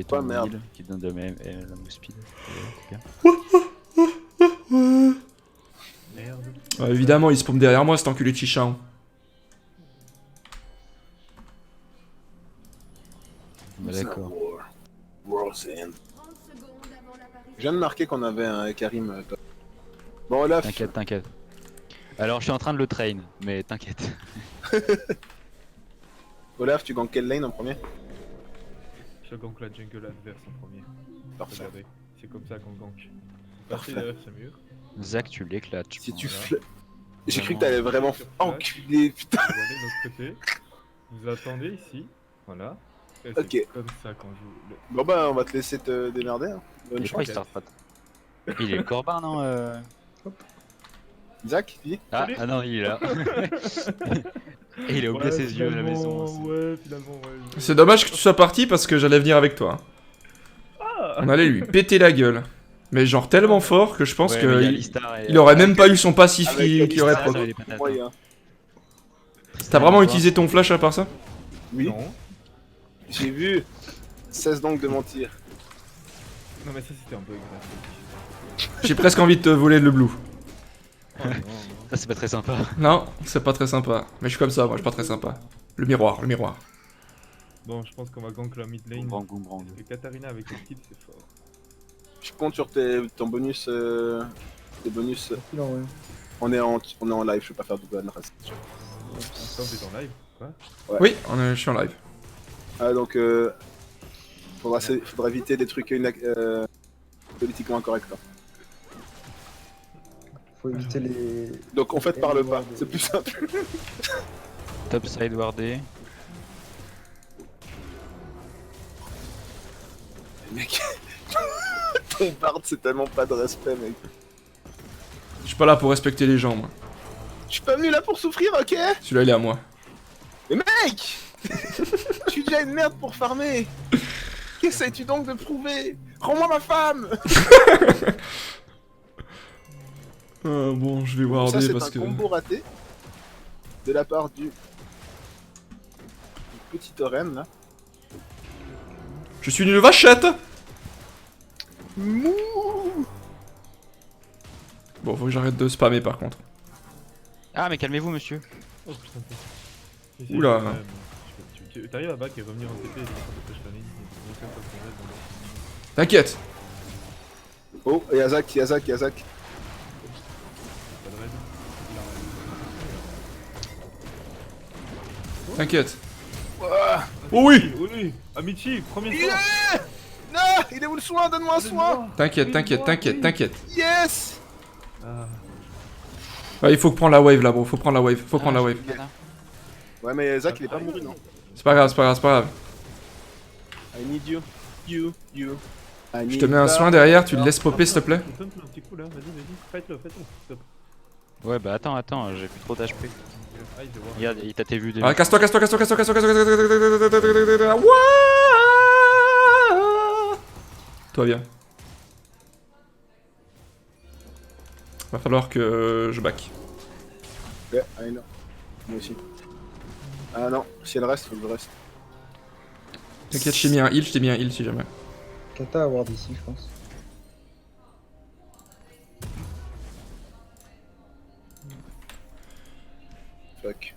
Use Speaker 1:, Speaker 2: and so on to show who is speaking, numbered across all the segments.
Speaker 1: fais ton
Speaker 2: merde.
Speaker 1: heal qui te donne de la move speed.
Speaker 3: Merde.
Speaker 4: Évidemment, il se pompe derrière moi, cet enculé de chichin.
Speaker 1: Bah, d'accord.
Speaker 2: Je viens de marquer qu'on avait un Karim top. Bon Olaf,
Speaker 1: T'inquiète, t'inquiète. Alors je suis en train de le train, mais t'inquiète.
Speaker 2: Olaf, tu gank quelle lane en premier?
Speaker 3: Je gank la jungle adverse en premier.
Speaker 2: Parfait.
Speaker 3: Regardez, c'est comme ça qu'on gank.
Speaker 2: Parfait.
Speaker 3: Parfait derrière ce mur.
Speaker 1: Zach, tu l'éclates. je
Speaker 2: Si
Speaker 1: pense.
Speaker 2: tu
Speaker 3: Voilà.
Speaker 2: fl... J'ai cru que t'allais vraiment enculer, putain.
Speaker 3: Vous allez de l'autre côté. Vous attendez ici. Voilà. Et
Speaker 2: Ok.
Speaker 3: c'est comme ça qu'on joue.
Speaker 2: Bon bah on va te laisser te démerder. Hein. Bonne
Speaker 1: Je crois
Speaker 2: chance.
Speaker 1: qu'il start pas. Il est le Corbin, non
Speaker 2: Zach, dis.
Speaker 1: ah non, il est là. Et il a oublié ses yeux à la maison. aussi.
Speaker 3: Ouais, finalement, ouais.
Speaker 4: C'est dommage que tu sois parti parce que j'allais venir avec toi. On allait lui péter la gueule. Mais genre tellement fort que je pense
Speaker 1: Ouais,
Speaker 4: que
Speaker 1: mais il y a
Speaker 4: il,
Speaker 1: Alistar et-
Speaker 4: il aurait même pas eu son passif
Speaker 2: Avec
Speaker 4: qui aurait
Speaker 2: Alistar,
Speaker 4: proc.
Speaker 1: ça, les patates, hein.
Speaker 2: Moyen.
Speaker 4: T'as vraiment utilisé ton flash à part ça?
Speaker 2: Oui,
Speaker 3: Non.
Speaker 2: j'ai vu. Cesse donc de mentir.
Speaker 3: Non, mais ça c'était un peu graphique.
Speaker 4: J'ai presque envie de te voler le blue.
Speaker 3: Oh, non, non.
Speaker 1: Ça, c'est pas très sympa.
Speaker 4: Non, c'est pas très sympa. Mais je suis comme ça, moi, je suis pas très sympa. Le miroir, le miroir.
Speaker 3: Bon, je pense qu'on va gank la mid lane.
Speaker 1: Boomerang, boomerang.
Speaker 3: Et Katarina avec le type, c'est fort.
Speaker 2: Je compte sur ton bonus. Tes bonus.
Speaker 5: Il en vrai.
Speaker 2: On est en live, je vais pas faire double adresse.
Speaker 3: Attends, t'es en live? Quoi?
Speaker 4: Oui, je suis en live.
Speaker 2: Ah donc faudra éviter des trucs politiquement incorrects. Hein.
Speaker 5: Faut éviter les.
Speaker 2: Donc on fait par le pas, c'est plus simple.
Speaker 1: Top side wardé.
Speaker 2: Mec, ton bard c'est tellement pas de respect mec.
Speaker 4: Je suis pas là pour respecter les gens, moi.
Speaker 2: Je suis pas venu là pour souffrir, ok?
Speaker 4: Celui-là, il est à moi.
Speaker 2: Mais mec, je suis déjà une merde pour farmer. Qu'essayes-tu donc de prouver? Rends-moi ma femme.
Speaker 4: Bon, je vais
Speaker 2: Ça
Speaker 4: warder
Speaker 2: c'est
Speaker 4: parce
Speaker 2: un
Speaker 4: que...
Speaker 2: combo raté de la part du petit Oren là.
Speaker 4: Je suis une vachette.
Speaker 2: Mouh.
Speaker 4: Bon, faut que j'arrête de spammer par contre.
Speaker 1: Ah, mais calmez-vous, monsieur.
Speaker 3: Oh putain, t'es.
Speaker 4: Oula.
Speaker 3: T'arrives à back et revenir en TP et de push ta ligne. Et donc, ça, ça se met dans
Speaker 4: T'inquiète.
Speaker 2: Oh, Yazak, Yazak, Yazak.
Speaker 3: pas de raid.
Speaker 4: T'inquiète.
Speaker 2: Ouah.
Speaker 4: Oh oui.
Speaker 3: Oui, Amici, premier
Speaker 2: Yeah.
Speaker 3: soin.
Speaker 2: Non, il est où le soin? Donne-moi un soin.
Speaker 4: T'inquiète, t'inquiète, t'inquiète, t'inquiète.
Speaker 2: Yes.
Speaker 3: Ah.
Speaker 4: Ouais, il faut prendre la wave là, bro. Faut prendre la wave. Faut prendre la wave.
Speaker 2: Ouais mais Yazak il est pas mouru non.
Speaker 4: C'est pas grave, c'est pas grave, c'est pas grave.
Speaker 2: I need you. You. I
Speaker 4: Je
Speaker 2: need
Speaker 4: te mets un
Speaker 2: that.
Speaker 4: soin derrière, tu le laisses popper s'il te plaît.
Speaker 3: Donne-le un petit coup là, vas-y, fight-le, fight-le. Stop.
Speaker 1: Ouais, bah attends, j'ai plus trop d'HP.
Speaker 3: Ah, il doit voir.
Speaker 1: Regarde, il t'a tes vues des.
Speaker 4: Ah, casse-toi, casse-toi, casse-toi, casse-toi, casse-toi, casse-toi. Ouah. Toi viens. Va falloir que je back.
Speaker 2: Ouais, I know. Moi aussi. Ah non, si elle reste, faut que je reste.
Speaker 4: T'inquiète, je t'ai mis un heal, je t'ai mis un heal si jamais.
Speaker 5: Kata à avoir d'ici, je pense.
Speaker 2: Fuck.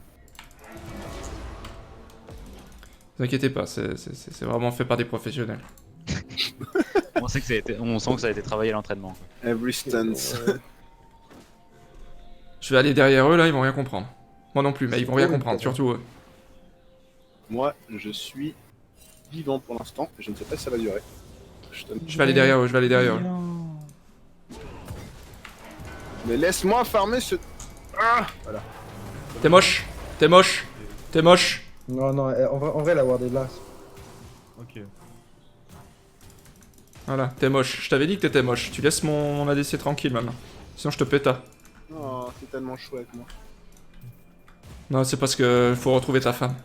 Speaker 4: Ne vous inquiétez pas, c'est vraiment fait par des professionnels.
Speaker 1: On sait que ça a été travaillé à l'entraînement. quoi.
Speaker 2: Every stance.
Speaker 4: Je vais aller derrière eux là, ils vont rien comprendre. Moi non plus, mais ils vont rien comprendre, surtout eux.
Speaker 2: Moi, je suis vivant pour l'instant, je ne sais pas si ça va durer.
Speaker 4: Je vais aller derrière eux, je vais aller derrière eux.
Speaker 2: Mais laisse-moi farmer ce... Ah voilà.
Speaker 4: T'es moche, t'es moche, t'es moche.
Speaker 5: Non, non, en vrai, la ward est là.
Speaker 3: Ok.
Speaker 4: Voilà, t'es moche. Je t'avais dit que t'étais moche. Tu laisses mon ADC tranquille maintenant. Sinon je te péta.
Speaker 2: Oh, t'es tellement chouette, moi.
Speaker 4: Non, c'est parce que faut retrouver ta femme.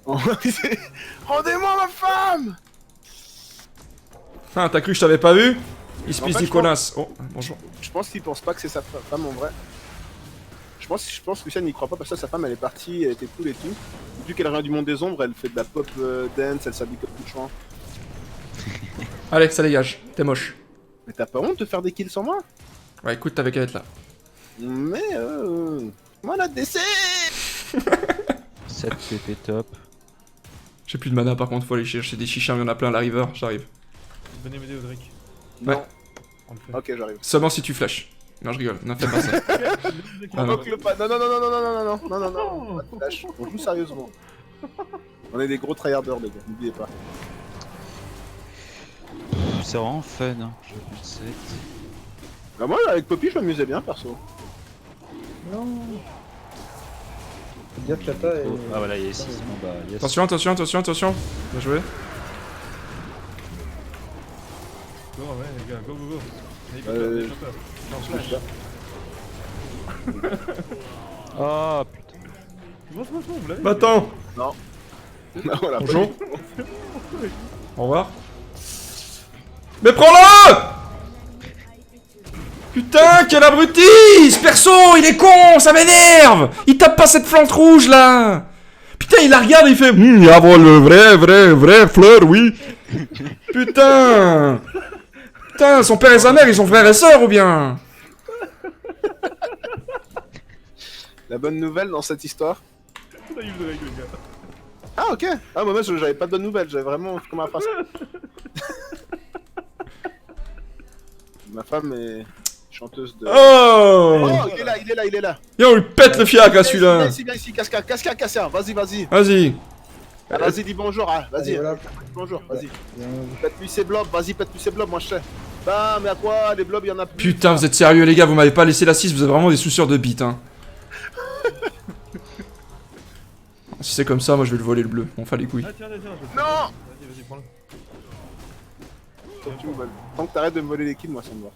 Speaker 2: Rendez-moi ma femme.
Speaker 4: Ah, t'as cru que je t'avais pas vu? Il se
Speaker 2: En
Speaker 4: pisse
Speaker 2: fait,
Speaker 4: Nicolas. Oh, bonjour.
Speaker 2: Je pense qu'il pense pas que c'est sa femme en vrai. Je pense que Lucien n'y croit pas parce que sa femme elle est partie, elle était cool et tout. Vu qu'elle revient du monde des ombres, elle fait de la pop dance, elle s'habille comme une chouin.
Speaker 4: Allez, ça dégage. T'es moche.
Speaker 2: Mais t'as pas honte de faire des kills sans moi?
Speaker 4: Ouais, écoute, t'avais qu'à être là.
Speaker 2: Mais moi la DC.
Speaker 1: 7 PP top.
Speaker 4: J'ai plus de mana par contre, faut aller chercher des chichas, il y en a plein à la river, j'arrive.
Speaker 3: Venez m'aider, Audric.
Speaker 2: Non.
Speaker 3: On le fait.
Speaker 2: Ok, j'arrive.
Speaker 4: Seulement si tu flashes. Non, je rigole, ne fais pas ça. Ah, non.
Speaker 2: Invoque le pas. Non, non, non, non, non, non, non, non, non, non, non, pas de flash. On joue sérieusement. On est des gros tryharders, les gars, n'oubliez pas.
Speaker 1: C'est vraiment fun, hein. Je veux plus de 7.
Speaker 2: Bah, moi, avec Poppy, je m'amusais bien, perso.
Speaker 5: Non. Fais gaffe, Kata et...
Speaker 1: Ah voilà, il y a 6. Bon bah, yes.
Speaker 4: Attention, attention, attention, attention. Bien joué.
Speaker 3: Go, ouais, les gars, go, go, go. Allez,
Speaker 2: Euh,
Speaker 3: go, go. Non,
Speaker 2: Je
Speaker 3: flash.
Speaker 1: Oh putain.
Speaker 3: C'est bon, vous l'avez.
Speaker 4: Bah attends.
Speaker 2: Non. Non, voilà.
Speaker 4: Bonjour. Au revoir. Mais prends-le! Putain, quel abruti! Ce perso, il est con, ça m'énerve! Il tape pas cette plante rouge là! Putain, il la regarde et il fait ah bon, le vrai fleur, oui! Putain! Putain, son père et sa mère, ils sont frères et sœurs ou bien?
Speaker 2: La bonne nouvelle dans cette histoire.
Speaker 3: Ça y est, vous avez, les gars.
Speaker 2: Ah, ok. Ah, moi, j'avais pas de bonne nouvelle, j'avais vraiment comme un phrase. Ma femme est chanteuse de.
Speaker 4: Oh!
Speaker 2: Oh, il est là, il est là, il est là.
Speaker 4: Yo, il pète le fiac à celui-là!
Speaker 2: Viens ici, Casca, Casca, Casca, vas-y, vas-y.
Speaker 4: Vas-y!
Speaker 2: Ah, vas-y, dis bonjour, hein.
Speaker 5: Allez,
Speaker 2: Vas-y,
Speaker 5: voilà.
Speaker 2: bonjour, vas-y.
Speaker 5: Bien.
Speaker 2: Pète-lui ses blobs, vas-y, pète-lui ses blobs, moi je sais. Bah, mais à quoi? Les blobs, il y en a plus.
Speaker 4: Putain, vous êtes sérieux les gars, vous m'avez pas laissé la 6, vous êtes vraiment des soucieurs de bite, hein. Si c'est comme ça, moi je vais le voler le bleu, on fait les couilles.
Speaker 3: Ah, tiens, tiens, je...
Speaker 2: Non!
Speaker 3: Vas-y, vas-y, prends-le.
Speaker 2: Tant que tu me voles. Tant que t'arrêtes de me voler les kills, moi ça me va.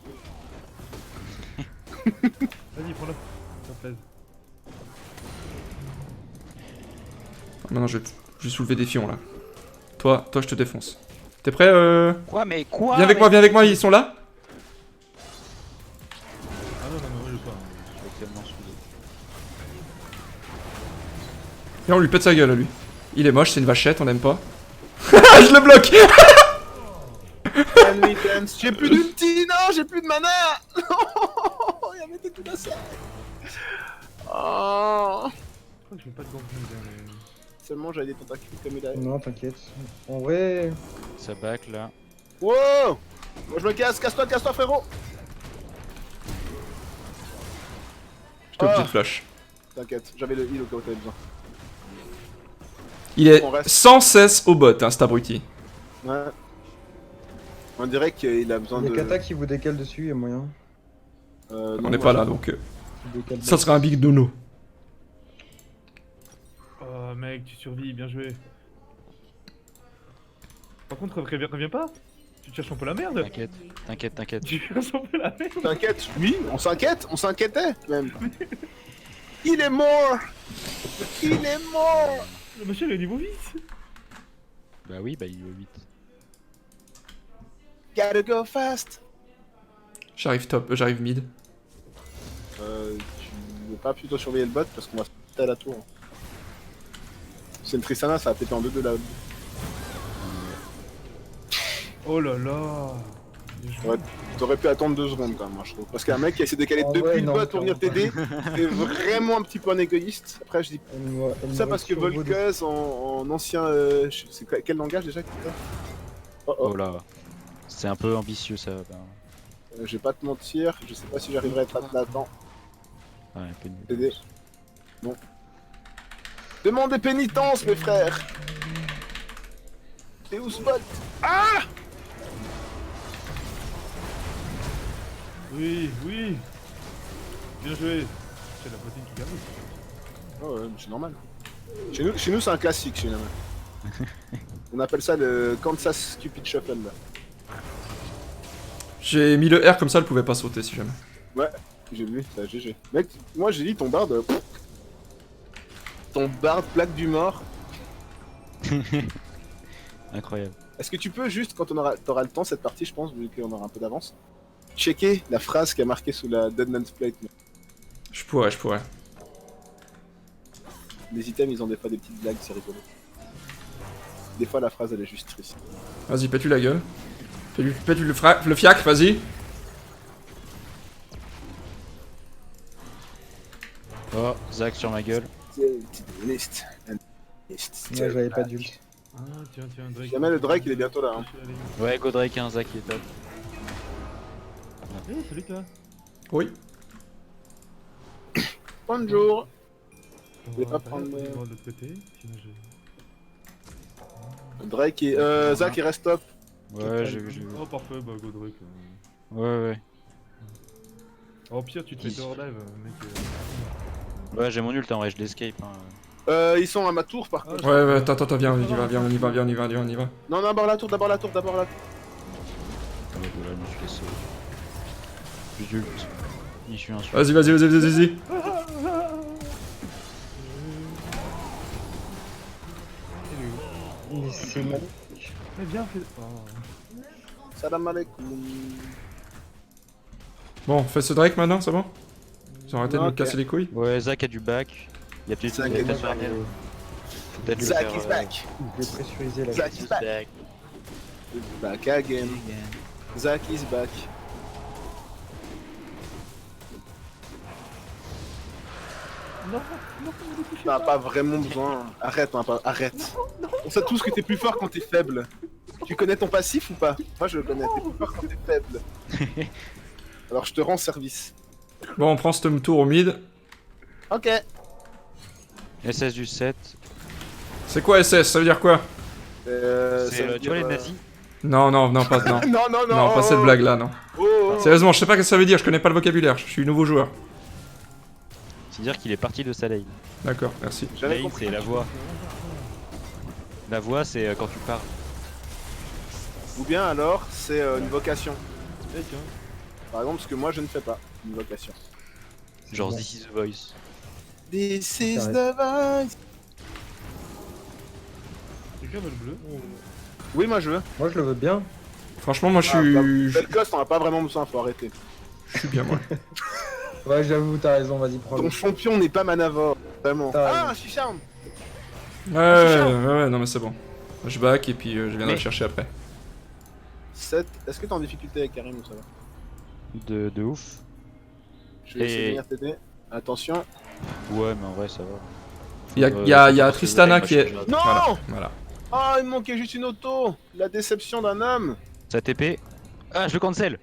Speaker 3: Vas-y, prends-le. Ça me plaise.
Speaker 4: Maintenant je vais soulever des fions là. Toi je te défonce. T'es prêt
Speaker 1: Quoi, mais quoi?
Speaker 4: Viens avec moi, ils sont là?
Speaker 3: Ah non, non, non, je sais pas.
Speaker 1: Je suis tellement saoulé.
Speaker 4: Viens, on lui pète sa gueule à lui. Il est moche, c'est une vachette, on l'aime pas. Je le bloque!
Speaker 2: Tell me dance. J'ai plus d'ulti, non, j'ai plus de mana. Non, il y avait tout à ça. Oh.
Speaker 3: Je crois que je fais pas de gants de mais...
Speaker 2: Seulement j'avais des tentacules comme il a.
Speaker 5: Non, t'inquiète. En vrai...
Speaker 1: Ça back là.
Speaker 2: Wow. Moi je me casse, casse-toi, frérot.
Speaker 4: J'étais obligé
Speaker 2: Ah.
Speaker 4: de flash.
Speaker 2: T'inquiète, j'avais le heal au cas où t'avais besoin.
Speaker 4: Il est
Speaker 2: On reste.
Speaker 4: sans cesse au bot, hein, cet abruti.
Speaker 2: Ouais. On dirait qu'il a besoin
Speaker 5: Il y a
Speaker 2: de.
Speaker 5: Kata qui vous décale dessus, il y a moyen.
Speaker 4: On
Speaker 2: non,
Speaker 4: n'est
Speaker 2: moi,
Speaker 4: pas là donc.
Speaker 5: Qui décale
Speaker 4: Ça sera un big dono.
Speaker 3: Oh mec, tu survis, bien joué. Par contre, reviens pas. Tu cherches un peu la merde.
Speaker 1: T'inquiète, t'inquiète, t'inquiète.
Speaker 3: Tu cherches un peu la merde.
Speaker 2: T'inquiète, oui, on s'inquiétait même. Il est mort. Il est mort.
Speaker 3: Le monsieur il est niveau 8.
Speaker 1: Bah oui, bah il est au 8.
Speaker 2: Gotta go fast.
Speaker 4: J'arrive top, j'arrive mid.
Speaker 2: Tu veux pas plutôt surveiller le bot parce qu'on va faire à la tour. C'est une Tristana, ça a pété en 2 de la.
Speaker 3: Oh là là.
Speaker 2: Ouais, t'aurais pu attendre 2 secondes quand même, moi je trouve. Parce qu'un mec qui essaie de caler
Speaker 5: Ah
Speaker 2: depuis
Speaker 5: ouais,
Speaker 2: le
Speaker 5: non,
Speaker 2: bot pour venir t'aider, c'est vraiment un petit peu un égoïste. Après, je dis ça parce que Volkez en ancien. C'est quel langage déjà que t'as? Oh oh,
Speaker 1: Oh là. C'est un peu ambitieux ça. Bah.
Speaker 2: je vais pas te mentir, je sais pas si j'arriverai à être là à temps.
Speaker 1: Ouais, un peu nul.
Speaker 2: T'aider. Non. Demandez pénitence, mes frères! T'es où ce bot? Ah!
Speaker 3: Oui, oui. Bien joué. C'est la platine qui gagne.
Speaker 2: Oh ouais, mais c'est normal. Chez nous c'est un classique chez nous. On appelle ça le Kansas Cupid Shuffle là.
Speaker 4: J'ai mis le R comme ça, elle pouvait pas sauter si jamais.
Speaker 2: Ouais, j'ai vu, ça GG. Mec, moi j'ai dit ton bard. Ton bard plaque du mort.
Speaker 1: Incroyable.
Speaker 2: Est-ce que tu peux juste, quand t'auras le temps cette partie, je pense, vu qu'on aura un peu d'avance, checker la phrase qui a marqué sous la Dead Man's Plate.
Speaker 4: Je pourrais.
Speaker 2: Les items, ils ont des fois des petites blagues, c'est rigolo. Des fois, la phrase, elle est juste triste.
Speaker 4: Vas-y, pète-lui la gueule. Fais le fiac, vas-y.
Speaker 1: Oh, Zach sur ma gueule.
Speaker 2: List.
Speaker 5: Moi j'avais pas d'ult.
Speaker 3: Ah, tiens, Drake.
Speaker 2: Jamais le Drake, il est bientôt là. Hein.
Speaker 1: Ouais, Godrake 1, Zach il est top.
Speaker 3: Eh, salut toi.
Speaker 4: Oui.
Speaker 2: Bonjour.
Speaker 3: On
Speaker 2: vais
Speaker 3: va
Speaker 2: pas prendre,
Speaker 3: de l'autre côté. Sinon j'ai.
Speaker 2: Drake et. Zach, il reste top.
Speaker 1: Ouais, j'ai vu.
Speaker 3: Oh, parfait, bah go Drake.
Speaker 1: Ouais.
Speaker 3: Oh, pire, tu te fais hors live, mec.
Speaker 1: Ouais, j'ai mon ult en vrai, je l'escape. Hein.
Speaker 2: Ils sont à ma tour par contre.
Speaker 4: Ouais, attends, viens, on y va.
Speaker 2: Non, d'abord la tour.
Speaker 1: Ouais, voilà, je me suis laissé. Plus d'ult. Je suis un sur.
Speaker 4: Vas-y.
Speaker 5: Mais c'est mal.
Speaker 3: Mais bien fait. Oh.
Speaker 2: Salam alaikum.
Speaker 4: Bon, on fait ce Drake maintenant, c'est bon? Ils ont arrêté de
Speaker 2: Non,
Speaker 4: nous
Speaker 2: ok.
Speaker 4: casser les couilles?
Speaker 1: Ouais, Zach a du back. Il y a peut-être
Speaker 2: Zach
Speaker 1: une
Speaker 2: est
Speaker 1: peut-être
Speaker 2: back.
Speaker 1: peut-être le
Speaker 2: Zach
Speaker 1: faire,
Speaker 2: is back.
Speaker 5: Je vais pressuriser la
Speaker 2: Zach is back. Back again. Zach is back. T'as pas vraiment besoin. Arrête, arrête. On sait tous que t'es plus fort quand t'es faible. Tu connais ton passif ou pas? Moi je le connais, t'es plus fort quand t'es faible. Alors je te rends service.
Speaker 4: Bon, on prend ce tour au mid.
Speaker 2: Ok.
Speaker 1: SS du 7.
Speaker 4: C'est quoi SS? Ça veut dire quoi?
Speaker 2: ça veut
Speaker 1: Tu vois
Speaker 2: dire,
Speaker 1: les nazis?
Speaker 4: Non, non, pas
Speaker 2: non,
Speaker 4: pas cette blague là, non.
Speaker 2: Oh.
Speaker 4: Sérieusement, je sais pas ce que ça veut dire, je connais pas le vocabulaire, je suis nouveau joueur.
Speaker 1: C'est-à-dire qu'il est parti de sa lane.
Speaker 4: D'accord, merci.
Speaker 2: J'avais
Speaker 1: Lane,
Speaker 2: compris.
Speaker 1: c'est la voix. La voix, c'est quand tu parles.
Speaker 2: Ou bien alors, c'est une vocation.
Speaker 3: Eh, tiens.
Speaker 2: Par exemple, ce que moi je ne fais pas, une vocation.
Speaker 1: Genre
Speaker 5: bon.
Speaker 1: This is the voice.
Speaker 2: This is
Speaker 5: Carré.
Speaker 2: the voice.
Speaker 3: Quelqu'un veut le bleu?
Speaker 2: Oui, moi je veux.
Speaker 5: Moi je le veux bien.
Speaker 4: Franchement, moi je suis
Speaker 2: Belkos, t'en as pas vraiment besoin, faut arrêter.
Speaker 4: bien, moi.
Speaker 5: Ouais, j'avoue, t'as raison, vas-y, prends
Speaker 2: Ton
Speaker 5: le.
Speaker 2: champion n'est pas Manavor, vraiment.
Speaker 5: T'as
Speaker 2: Ah,
Speaker 5: raison.
Speaker 2: un Chicharme.
Speaker 4: Ouais, non mais c'est bon. Je back et puis je viendrai
Speaker 1: Mais-
Speaker 4: le chercher après.
Speaker 2: 7. Est-ce que t'es en difficulté avec Karim ou ça va?
Speaker 1: De ouf.
Speaker 2: Je vais essayer de
Speaker 1: Et-
Speaker 2: venir t'aider. Attention.
Speaker 1: Ouais, mais en vrai, ça va.
Speaker 4: Il y a Tristana qui est...
Speaker 2: Non.
Speaker 4: Voilà.
Speaker 2: Ah, il me manquait juste une auto. La déception d'un homme.
Speaker 1: Ça TP. Ah, je le cancel.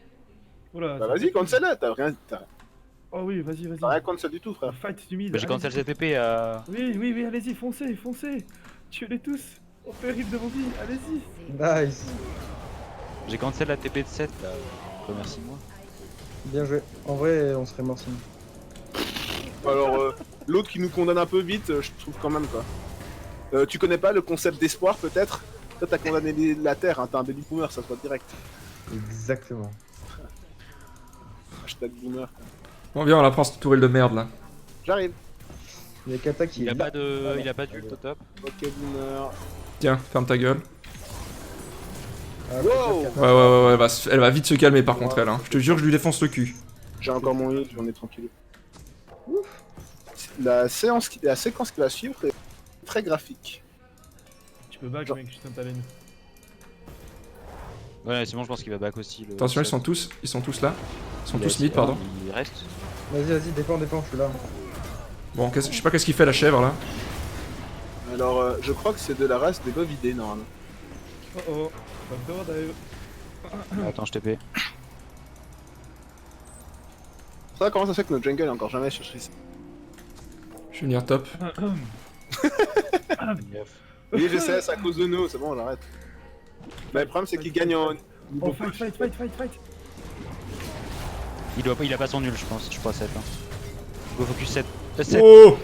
Speaker 3: Oula.
Speaker 2: Bah vas-y, cancel-la. T'as rien
Speaker 3: Oh oui, vas-y.
Speaker 2: cancel du tout, frère.
Speaker 3: Fight du mid.
Speaker 1: Bah, j'ai cancel
Speaker 3: allez-y.
Speaker 1: sa TP à.
Speaker 3: Oui, allez-y, foncez. Tuez-les tous. Au péril de vos vies, allez-y.
Speaker 5: Nice.
Speaker 1: J'ai cancel la TP de 7 là. Remercie-moi.
Speaker 5: Bien joué. En vrai, on serait mort sinon.
Speaker 2: Alors, l'autre qui nous condamne un peu vite, je trouve quand même quoi. Tu connais pas le concept d'espoir peut-être? Toi t'as condamné la Terre, hein, t'es un baby boomer, ça se voit direct.
Speaker 5: Exactement.
Speaker 2: Hashtag boomer.
Speaker 4: Bon, viens, on la prend cette tourelle de merde là.
Speaker 2: J'arrive.
Speaker 5: Il y a Kata qui
Speaker 1: Il
Speaker 5: est
Speaker 1: a
Speaker 5: là.
Speaker 1: pas de. Il a pas d'ult au top.
Speaker 2: Ok boomer.
Speaker 4: Tiens, ferme ta gueule.
Speaker 5: Ah,
Speaker 2: Wow.
Speaker 5: Kata.
Speaker 4: Ouais, elle va vite se calmer par contre elle, hein. Je te jure, je lui défonce le cul.
Speaker 2: J'ai encore mon heal, j'en ai tranquille. La séquence qui va suivre est très graphique.
Speaker 3: Tu peux back,
Speaker 2: Genre-
Speaker 3: mec, je t'aime ta lane.
Speaker 1: Ouais, c'est bon, je pense qu'il va back aussi. Le
Speaker 4: Attention, ils
Speaker 1: 7.
Speaker 4: sont tous là. Ils sont
Speaker 1: Il
Speaker 4: tous
Speaker 1: reste-
Speaker 4: mid, pardon.
Speaker 1: Il reste.
Speaker 5: Vas-y, défends, je suis là.
Speaker 4: Bon, je sais pas qu'est-ce qu'il fait la chèvre là.
Speaker 2: Alors je crois que c'est de la race des bovidés normalement.
Speaker 3: Oh, backdoor dive.
Speaker 1: Attends, je TP.
Speaker 2: Ça comment ça se fait que notre jungle a encore jamais cherché ça?
Speaker 4: Je vais venir top.
Speaker 2: Oui je sais, c'est à cause de nous, c'est bon j'arrête. Mais le problème c'est qu'il gagne en
Speaker 3: Oh,
Speaker 2: niveau
Speaker 3: fight.
Speaker 1: Il a pas son nul, je pense. Je crois 7. Hein. Go focus 7. 7.
Speaker 4: Oh!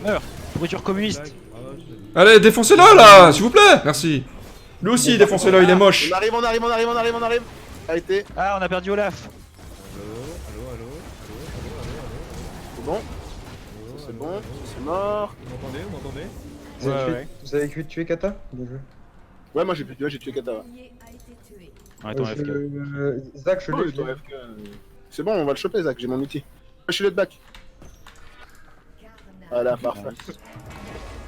Speaker 1: Pourriture communiste.
Speaker 3: Blague. Ah, je l'ai dit.
Speaker 4: Allez, défoncez-le là, s'il vous plaît! Merci. Lui aussi, défoncez-le, il est moche.
Speaker 2: On arrive. Arrêtez,
Speaker 1: Ah, on a perdu Olaf.
Speaker 3: Allô.
Speaker 2: c'est bon, c'est bon, c'est mort.
Speaker 3: Vous m'entendez?
Speaker 5: Vous avez tué Kata? Bien joué.
Speaker 2: Ouais moi j'ai tué Kata. Ouais.
Speaker 1: On est en FK.
Speaker 5: Zach, je
Speaker 2: Oh,
Speaker 5: l'ai.
Speaker 2: le tour FK, C'est bon, on va le choper Zach, j'ai mon outil. Je suis le back. Voilà, parfait.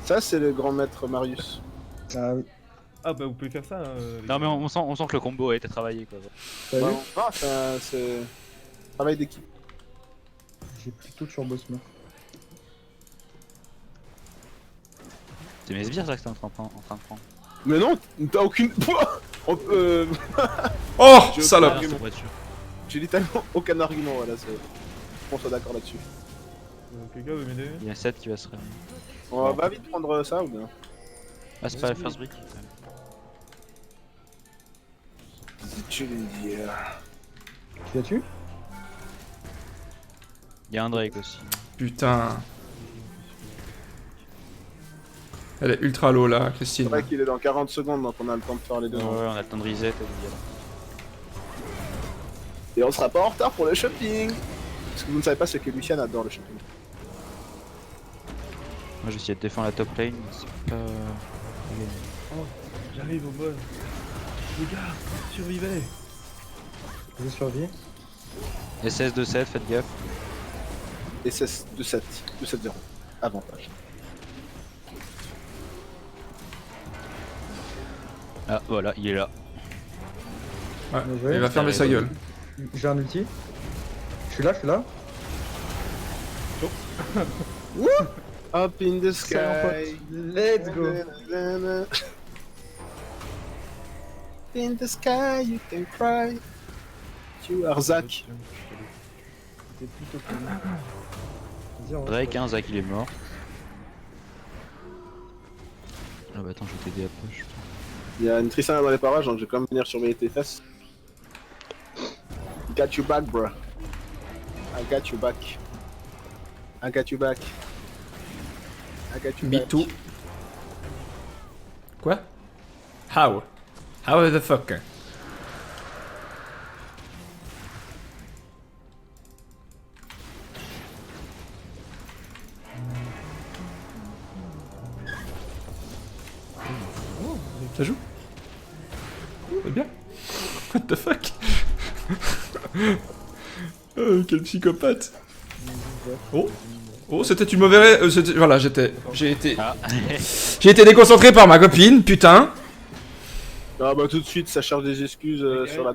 Speaker 2: Ça c'est le grand maître Marius.
Speaker 5: Ah oui.
Speaker 3: Ah bah vous pouvez faire ça. Les
Speaker 1: Non mais
Speaker 3: gars.
Speaker 1: on sent que le combo a été travaillé quoi.
Speaker 5: T'as vu?
Speaker 2: Non, c'est travail d'équipe.
Speaker 5: J'ai plutôt turbo smurf.
Speaker 1: C'est mes sbires ça que t'es en train de prendre.
Speaker 2: Mais non, t'as aucune.
Speaker 4: Oh,
Speaker 2: J'ai
Speaker 4: salope.
Speaker 2: aucun argument.
Speaker 1: voiture.
Speaker 2: J'ai littéralement aucun argument, voilà, c'est. On soit d'accord là-dessus.
Speaker 3: Quelqu'un veut m'aider?
Speaker 1: Il y a 7 qui va se réunir.
Speaker 2: On va vite prendre ça ou bien?
Speaker 1: Ah c'est pas la first brick.
Speaker 2: Tu veux dire.
Speaker 5: Tu l'as tué?
Speaker 1: Il y a un Drake aussi.
Speaker 4: Putain. Elle est ultra low là,
Speaker 2: C'est
Speaker 4: Christine.
Speaker 2: vrai qu'il est dans 40 secondes donc on a le temps de faire les deux.
Speaker 1: Ouais, on a le temps de reset et de
Speaker 2: Et on sera pas en retard pour le shopping. Ce que vous ne savez pas, c'est que Lucian adore le shopping.
Speaker 1: Moi j'ai essayé de défendre la top lane, mais c'est pas...
Speaker 3: Oh, j'arrive au boss. Les gars, survivez.
Speaker 5: Je survis.
Speaker 1: SS de 7, faites gaffe.
Speaker 2: Et c'est 2-7, 2-7-0. Avantage.
Speaker 1: Ah voilà, il est là.
Speaker 4: Ouais,
Speaker 5: Mais ouais,
Speaker 4: il va fermer sa gueule.
Speaker 5: J'ai un ulti. Je suis là.
Speaker 2: Up in the
Speaker 5: Excellent
Speaker 2: sky.
Speaker 5: Let's go.
Speaker 2: In the sky, you can cry. Tu are Zach.
Speaker 5: C'est plutôt cool. Vas-y, on va
Speaker 1: Drake,
Speaker 5: se-
Speaker 1: hein, Zach il est mort. Ah bah attends, je vais t'aider après.
Speaker 2: Il y a une Tristana dans les parages, donc je vais quand même venir surveiller tes fesses. Got you back, bro. I got you back. I got you back. I got you
Speaker 4: Me
Speaker 2: back.
Speaker 4: too. Quoi? How? How the fuck? Ça joue? C'est bien? What the fuck? Oh, quel psychopathe! Oh! Oh, c'était une mauvaise... voilà, j'ai été...
Speaker 1: Ah
Speaker 4: J'ai été déconcentré par ma copine, putain!
Speaker 2: Ah bah tout de suite, ça charge des excuses sur la...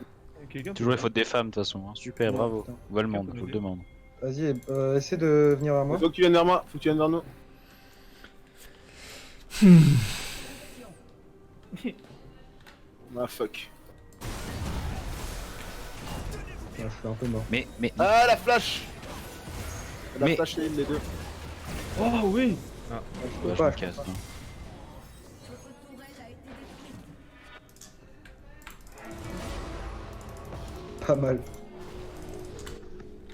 Speaker 3: Quelqu'un
Speaker 1: toujours les fautes des femmes de toute façon. Hein. Super,
Speaker 5: Ouais,
Speaker 1: bravo.
Speaker 5: putain.
Speaker 1: Voit le monde, je vous le demande.
Speaker 5: Vas-y, essaie de venir vers moi.
Speaker 2: Faut que tu viennes vers moi, faut que tu viennes vers nous. Ah fuck.
Speaker 5: Ouais, je suis un peu mort.
Speaker 1: Mais...
Speaker 2: Ah la flash. Elle a
Speaker 1: Mais-
Speaker 2: flashé les deux.
Speaker 3: Oh oui.
Speaker 5: Je
Speaker 1: Ouais,
Speaker 5: peux
Speaker 1: je
Speaker 5: pas,
Speaker 1: me
Speaker 5: je peux
Speaker 1: casse.
Speaker 5: pas.
Speaker 1: hein.
Speaker 5: Pas mal.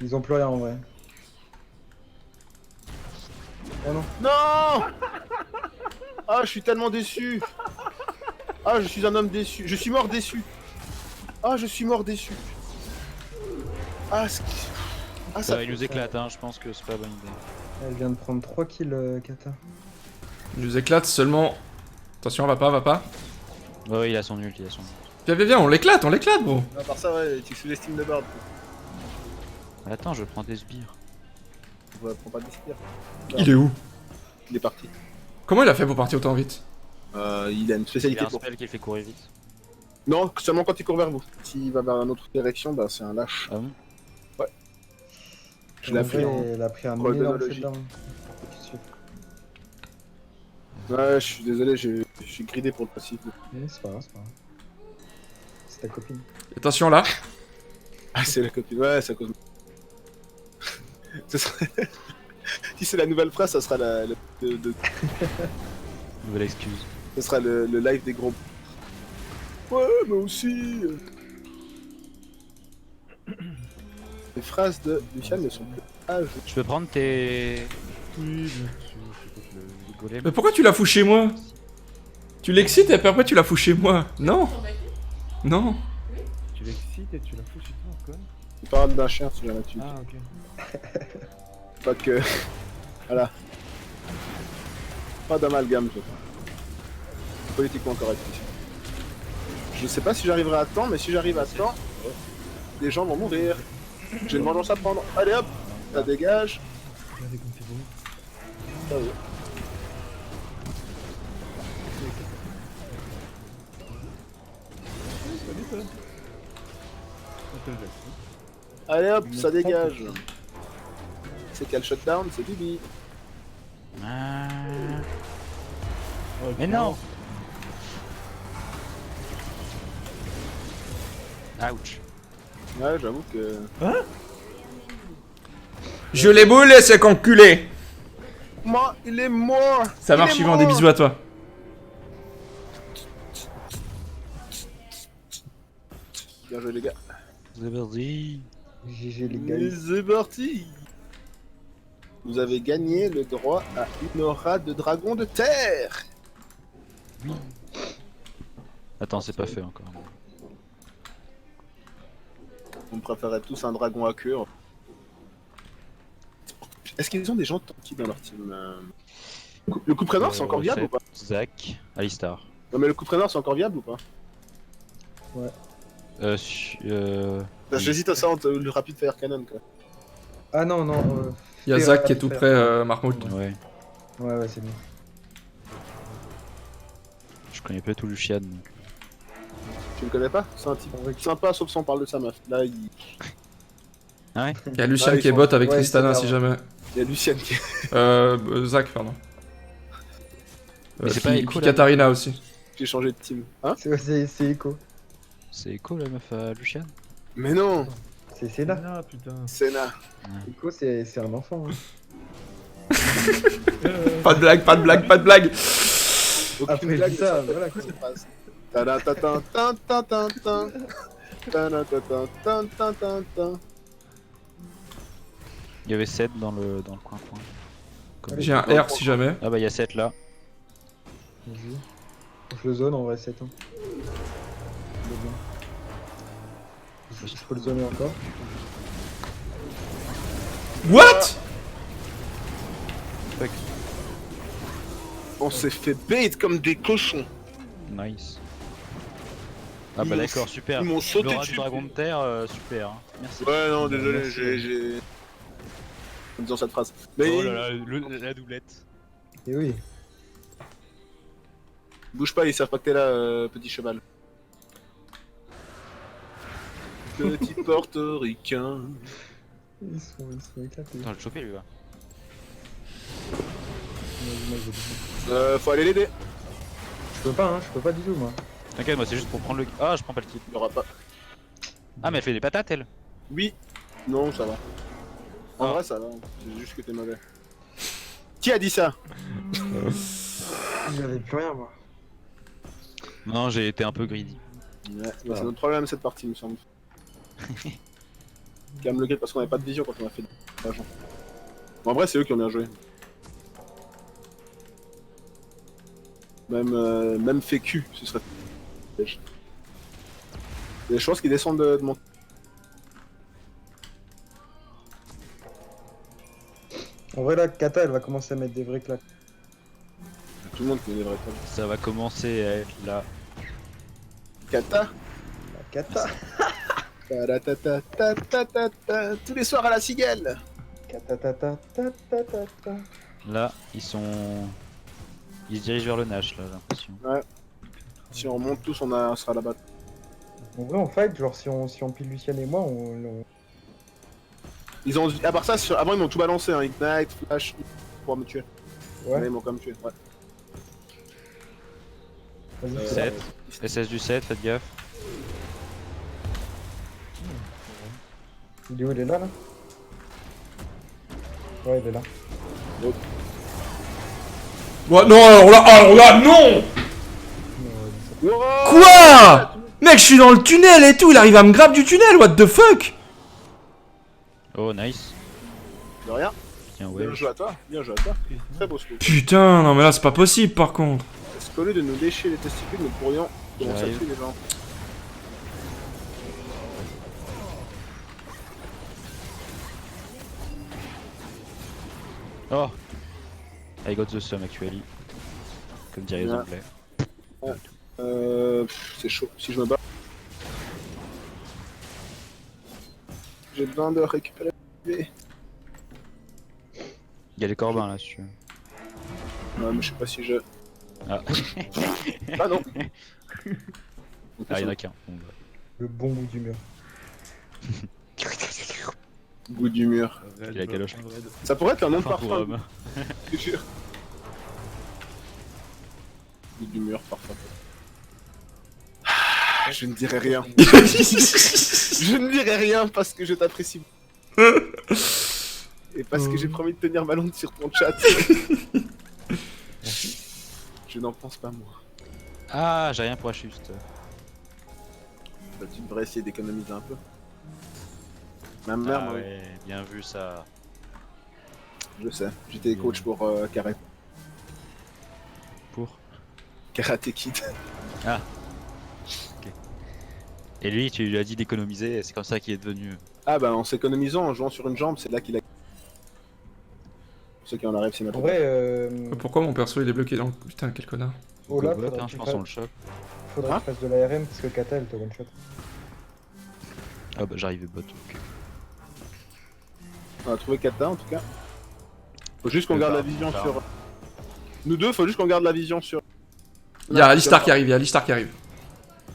Speaker 5: Ils ont plus rien en vrai. Oh non.
Speaker 2: Non. Ah, je suis tellement déçu. Ah, je suis un homme déçu. Je suis mort déçu. Ah, je suis mort déçu. Ah, ah
Speaker 1: Ça
Speaker 2: ça...
Speaker 1: il nous éclate, hein, je pense que c'est pas la bonne idée.
Speaker 5: Elle vient de prendre 3 kills, Kata.
Speaker 4: Je nous éclate seulement... Attention, va pas.
Speaker 1: Ouais, il a son ult, il a son ult.
Speaker 4: Viens, on l'éclate, bro!
Speaker 2: À part ça, ouais, tu sous-estimes le board.
Speaker 1: Attends, je prends des sbires.
Speaker 2: Ouais, prends pas de spires.
Speaker 4: Il est où?
Speaker 2: Il est parti.
Speaker 4: Comment il a fait pour partir autant vite?
Speaker 2: Il a une
Speaker 1: Il a
Speaker 2: spécialité
Speaker 1: un
Speaker 2: pour...
Speaker 1: spell qui le fait courir vite.
Speaker 2: Non, seulement quand il court vers vous. S'il va vers une autre direction, bah c'est un lâche.
Speaker 1: Ah bon?
Speaker 2: Je l'ai appris en...
Speaker 5: Elle a pris un
Speaker 2: Golden
Speaker 5: énorme
Speaker 2: Logic.
Speaker 5: shutdown.
Speaker 2: Ouais, je suis désolé, je suis gridé pour le passif.
Speaker 5: Mais c'est pas grave, c'est pas grave. C'est ta copine.
Speaker 4: Attention là!
Speaker 2: Ah, c'est la copine. Ouais, c'est à cause de... Ce serait... Si c'est la nouvelle phrase, ça sera
Speaker 1: Nouvelle excuse.
Speaker 2: ce sera le live des gros... Ouais, moi aussi. Les phrases de Lucian ne sont plus à jour.
Speaker 1: Je peux prendre tes...
Speaker 3: Oui, bien sûr, c'est pas que
Speaker 1: les golems?
Speaker 4: Mais pourquoi tu l'as fous chez moi? Tu l'excites et puis après tu l'as fous chez moi? Non! Non!
Speaker 3: tu l'excites et tu la fous chez toi encore.
Speaker 2: Tu parles d'un chien si jamais tu...
Speaker 3: Ah ok.
Speaker 2: Pas que... Voilà. Pas d'amalgame, je crois. Politiquement correct ici. Je sais pas si j'arriverai à temps, mais si j'arrive à temps, les gens vont mourir. J'ai une vengeance à prendre. Allez hop, ça dégage.
Speaker 3: Regardez comme c'est beau.
Speaker 2: Ah oui. Allez hop, ça dégage. C'est quel shutdown? C'est Bibi.
Speaker 1: Ah.
Speaker 3: Oh,
Speaker 1: Mais non. Ouch.
Speaker 2: Ouais, j'avoue que...
Speaker 4: Je les boule et c'est enculé.
Speaker 2: Moi, il est mort.
Speaker 4: Ça
Speaker 2: Il
Speaker 4: marche,
Speaker 2: est
Speaker 4: Yvan, des
Speaker 2: mort.
Speaker 4: bisous à toi.
Speaker 2: Bien joué les gars.
Speaker 1: C'est parti.
Speaker 5: GG les gars.
Speaker 2: Et c'est parti. Vous avez gagné le droit à une aura de dragon de terre.
Speaker 1: Attends, c'est pas fait encore.
Speaker 2: On préférait tous un dragon à queue. Est-ce qu'ils ont des gens tanky dans leur team Le coup prénor c'est encore viable ou pas?
Speaker 1: Zach, Alistar.
Speaker 2: Non mais le coup prénor c'est encore viable ou pas? J'hésite à ça entre le rapide fire cannon quoi.
Speaker 5: Ah non, non.
Speaker 4: Il y a Zach qui est tout près, Marmout.
Speaker 1: Ouais.
Speaker 5: Ouais, c'est bon.
Speaker 1: Je connais pas tout Lucian. Donc.
Speaker 2: Tu le connais pas? C'est un type sympa sauf si on parle de sa meuf. Là il
Speaker 4: Il y a Lucien
Speaker 2: Ah, ils
Speaker 4: qui est
Speaker 2: sont-
Speaker 4: bot avec
Speaker 5: ouais,
Speaker 4: Tristana
Speaker 5: c'est
Speaker 4: si
Speaker 5: grave.
Speaker 4: jamais.
Speaker 2: y a Lucienne qui
Speaker 4: Zach, pardon.
Speaker 1: Mais c'est pas
Speaker 4: Puis
Speaker 1: Echo, là.
Speaker 4: Katarina aussi.
Speaker 2: a changé de team. Hein?
Speaker 5: C'est Echo.
Speaker 1: C'est Echo la meuf à Lucian?
Speaker 2: Mais non!
Speaker 5: C'est là.
Speaker 3: Ah putain.
Speaker 2: Senna.
Speaker 5: Echo, c'est un enfant. Hein.
Speaker 4: Pas de blague, pas de blague, pas de blague.
Speaker 2: Aucune
Speaker 5: Après
Speaker 2: blague,
Speaker 5: ça,
Speaker 2: mais
Speaker 5: voilà
Speaker 2: fait
Speaker 5: quoi.
Speaker 2: cette phrase. Ta-da-ta-ta-ta-ta-ta. Ta-da-ta-ta-ta-ta-ta.
Speaker 1: Il y avait 7 dans le coin-coin. Comme-
Speaker 4: J'ai un R si jamais.
Speaker 1: Ah bah il y a 7 là.
Speaker 5: Vas-y. Je le zone en vrai 7 ans. Je peux le zoner encore.
Speaker 4: What?
Speaker 2: On s'est fait bait comme des cochons.
Speaker 1: Nice. Ah
Speaker 2: Ils
Speaker 1: bah
Speaker 2: m'ont-
Speaker 1: d'accord, super.
Speaker 2: Ils m'ont sauté
Speaker 1: L'aura
Speaker 2: dessus.
Speaker 1: du dragon de terre, super. Hein. Merci.
Speaker 2: Ouais, non, désolé,
Speaker 5: Merci.
Speaker 2: j'ai. En disant cette phrase. Mais
Speaker 1: Oh là là, la doublette.
Speaker 5: Et oui.
Speaker 2: bouge pas, ils savent pas que t'es là, petit cheval. Petit portoricain.
Speaker 5: Ils sont éclatés.
Speaker 1: Attends, je vais le choper lui là.
Speaker 2: Faut aller l'aider.
Speaker 5: Je peux pas, hein, je peux pas du tout moi.
Speaker 1: T'inquiète, moi c'est juste pour prendre le. Ah, je prends pas le kill.
Speaker 2: Il y aura pas.
Speaker 1: Ah, mais elle fait des patates elle.
Speaker 2: Oui. Non, ça va. En
Speaker 1: Ah.
Speaker 2: vrai, ça va. C'est juste que t'es mauvais. Qui a dit ça?
Speaker 5: J'avais plus rien moi.
Speaker 1: Non, j'ai été un peu greedy.
Speaker 2: Ouais, bah, c'est notre problème cette partie, il me semble. Calme le gueule parce qu'on avait pas de vision quand on a fait l'argent. En vrai, c'est eux qui ont bien joué. Même fait cul, ce serait. Il y a des choses qui descendent de mon.
Speaker 5: En vrai là, Kata elle va commencer à mettre des vrais claques.
Speaker 2: Tout le monde connaît les vrais codes.
Speaker 1: Ça va commencer à être là.
Speaker 2: Kata.
Speaker 5: La Kata.
Speaker 2: Ta-da-ta-ta-ta-ta-ta. Tous les soirs à la cigale.
Speaker 5: Kata ta ta ta ta ta ta.
Speaker 1: Là, ils sont. Ils se dirigent vers le Nash là, j'ai l'impression.
Speaker 2: Si on monte tous, on sera là-bas.
Speaker 5: En vrai on fight, genre si on pile Lucien et moi, on...
Speaker 2: Ils ont. À part ça, avant ils m'ont tout balancé, hein. Ignite, Flash, pour me tuer.
Speaker 5: Ouais.
Speaker 2: Ils m'ont quand même tué. Ouais.
Speaker 5: Vas-y, fais
Speaker 1: 7.
Speaker 5: ça.
Speaker 1: SS du 7, faites gaffe.
Speaker 5: Il est où, il est là Ouais, il est là.
Speaker 4: Ouais, non, alors là, non! Quoi? Mec, je suis dans le tunnel et tout, il arrive à me grab du tunnel, what the fuck?
Speaker 1: Oh, nice.
Speaker 2: De rien.
Speaker 1: Tiens, ouais.
Speaker 2: Bien joué à toi. Bien joué à toi. Très beau scoop.
Speaker 4: Putain, non mais là c'est pas possible par contre.
Speaker 2: Est-ce qu'au lieu de nous lécher les testicules, nous pourrions commencer à
Speaker 1: J'arrive.
Speaker 2: tuer les gens?
Speaker 1: Oh! I got the sum actually. Comme diraient les
Speaker 2: Ouais.
Speaker 1: anglais.
Speaker 2: C'est chaud. Si je me bats. J'ai besoin de récupérer.
Speaker 1: Il y a les corbins là, si tu veux.
Speaker 2: Ouais, mais je sais pas si je.
Speaker 1: Ah,
Speaker 2: Ah non!
Speaker 1: ah il y en a qu'un. Bon, bah.
Speaker 5: Le bon bout du mur.
Speaker 2: Goût du mur.
Speaker 3: Red,
Speaker 1: Il a galoche.
Speaker 3: red.
Speaker 2: Ça pourrait être un nom de
Speaker 1: Enfin, pour
Speaker 2: parfum.
Speaker 1: homme.
Speaker 2: Je te jure. Goût du mur, parfum. Ah, je ne dirai rien. Je ne dirai rien parce que je t'apprécie. Et parce que j'ai promis de tenir ma langue sur ton chat. Je n'en pense pas moi.
Speaker 1: Ah, j'ai rien pour juste.
Speaker 2: Bah, tu devrais essayer d'économiser un peu. Ma mère,
Speaker 1: Ah
Speaker 2: moi,
Speaker 1: ouais, bien vu ça.
Speaker 2: je sais. J'étais coach pour karaté.
Speaker 1: Pour.
Speaker 2: Karate Kid.
Speaker 1: Et lui, tu lui as dit d'économiser, et c'est comme ça qu'il est devenu.
Speaker 2: Ah bah en s'économisant, en jouant sur une jambe, c'est là qu'il a... Ceux qui en arrivent, c'est
Speaker 5: En
Speaker 2: notre
Speaker 5: vrai,
Speaker 4: Pourquoi mon perso il est bloqué dans... Putain, quel connard.
Speaker 5: Olaf,
Speaker 1: Gobot,
Speaker 5: faudrait
Speaker 1: hein,
Speaker 5: que
Speaker 1: je
Speaker 5: tu
Speaker 1: pense on le chope.
Speaker 5: faudrait que tu fasses de l'ARM parce que Kata elle te one shot.
Speaker 1: Ah bah j'arrivais bot. Ok.
Speaker 2: On a trouvé Kata en tout cas. Faut juste qu'on
Speaker 1: Le
Speaker 2: garde la
Speaker 1: bar,
Speaker 2: vision
Speaker 1: bar.
Speaker 2: sur... Nous deux, faut juste qu'on garde la vision sur...
Speaker 4: Il y a Alistar qui arrive, il y a Alistar qui arrive.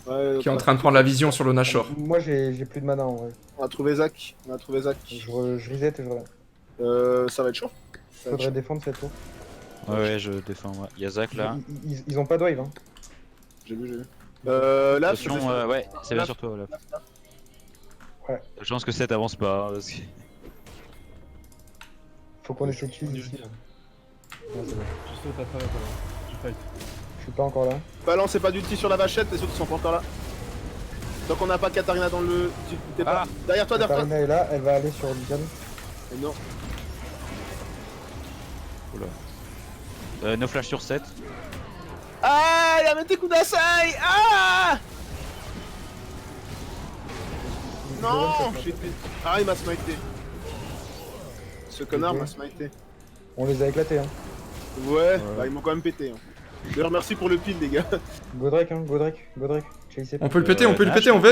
Speaker 2: Ouais,
Speaker 4: Qui est en train de prendre la vision sur le Nashor.
Speaker 5: Moi j'ai plus de mana en vrai.
Speaker 2: On a trouvé Zach. On a trouvé Zach.
Speaker 5: Je reset et je reviens.
Speaker 2: Ça va être chaud. Ça va être
Speaker 5: Faudrait défendre cette tour.
Speaker 1: Ouais, ouais, je défends. Ouais. Il y a Zach là.
Speaker 5: Ils ont pas de wave hein.
Speaker 2: chaud. J'ai vu, j'ai vu. Là,
Speaker 1: Attention, ouais, c'est bien
Speaker 2: Là.
Speaker 1: sur toi là.
Speaker 5: Ouais.
Speaker 1: Je pense que 7 avance pas. Parce que...
Speaker 5: Faut qu'on essaie de tuer
Speaker 3: Du-
Speaker 5: ici. là. Non, c'est bon.
Speaker 3: Tu sautes à travers, tu fight.
Speaker 5: Je suis pas encore là.
Speaker 2: balancez pas d'ulti sur la vachette, les autres sont pas encore là. Tant qu'on n'a pas Katarina dans le... T'es pas...
Speaker 1: Ah.
Speaker 2: Derrière toi, derrière toi.
Speaker 5: Katarina est là, elle va aller sur Lucan.
Speaker 2: Et non.
Speaker 1: No flash sur 7.
Speaker 2: Ah, il a mis des coups d'assaille. Ah non, j'ai fait... Ah, il m'a smité. Ce connard
Speaker 5: Ok.
Speaker 2: m'a smité.
Speaker 5: On les a éclatés hein.
Speaker 2: Ouais, bah ils m'ont quand même pété. Hein. D'ailleurs, merci pour le pile, les gars.
Speaker 5: Godrek hein, Godrek. Chase
Speaker 4: On peut le péter, on peut le
Speaker 1: Nash.
Speaker 4: péter, on va...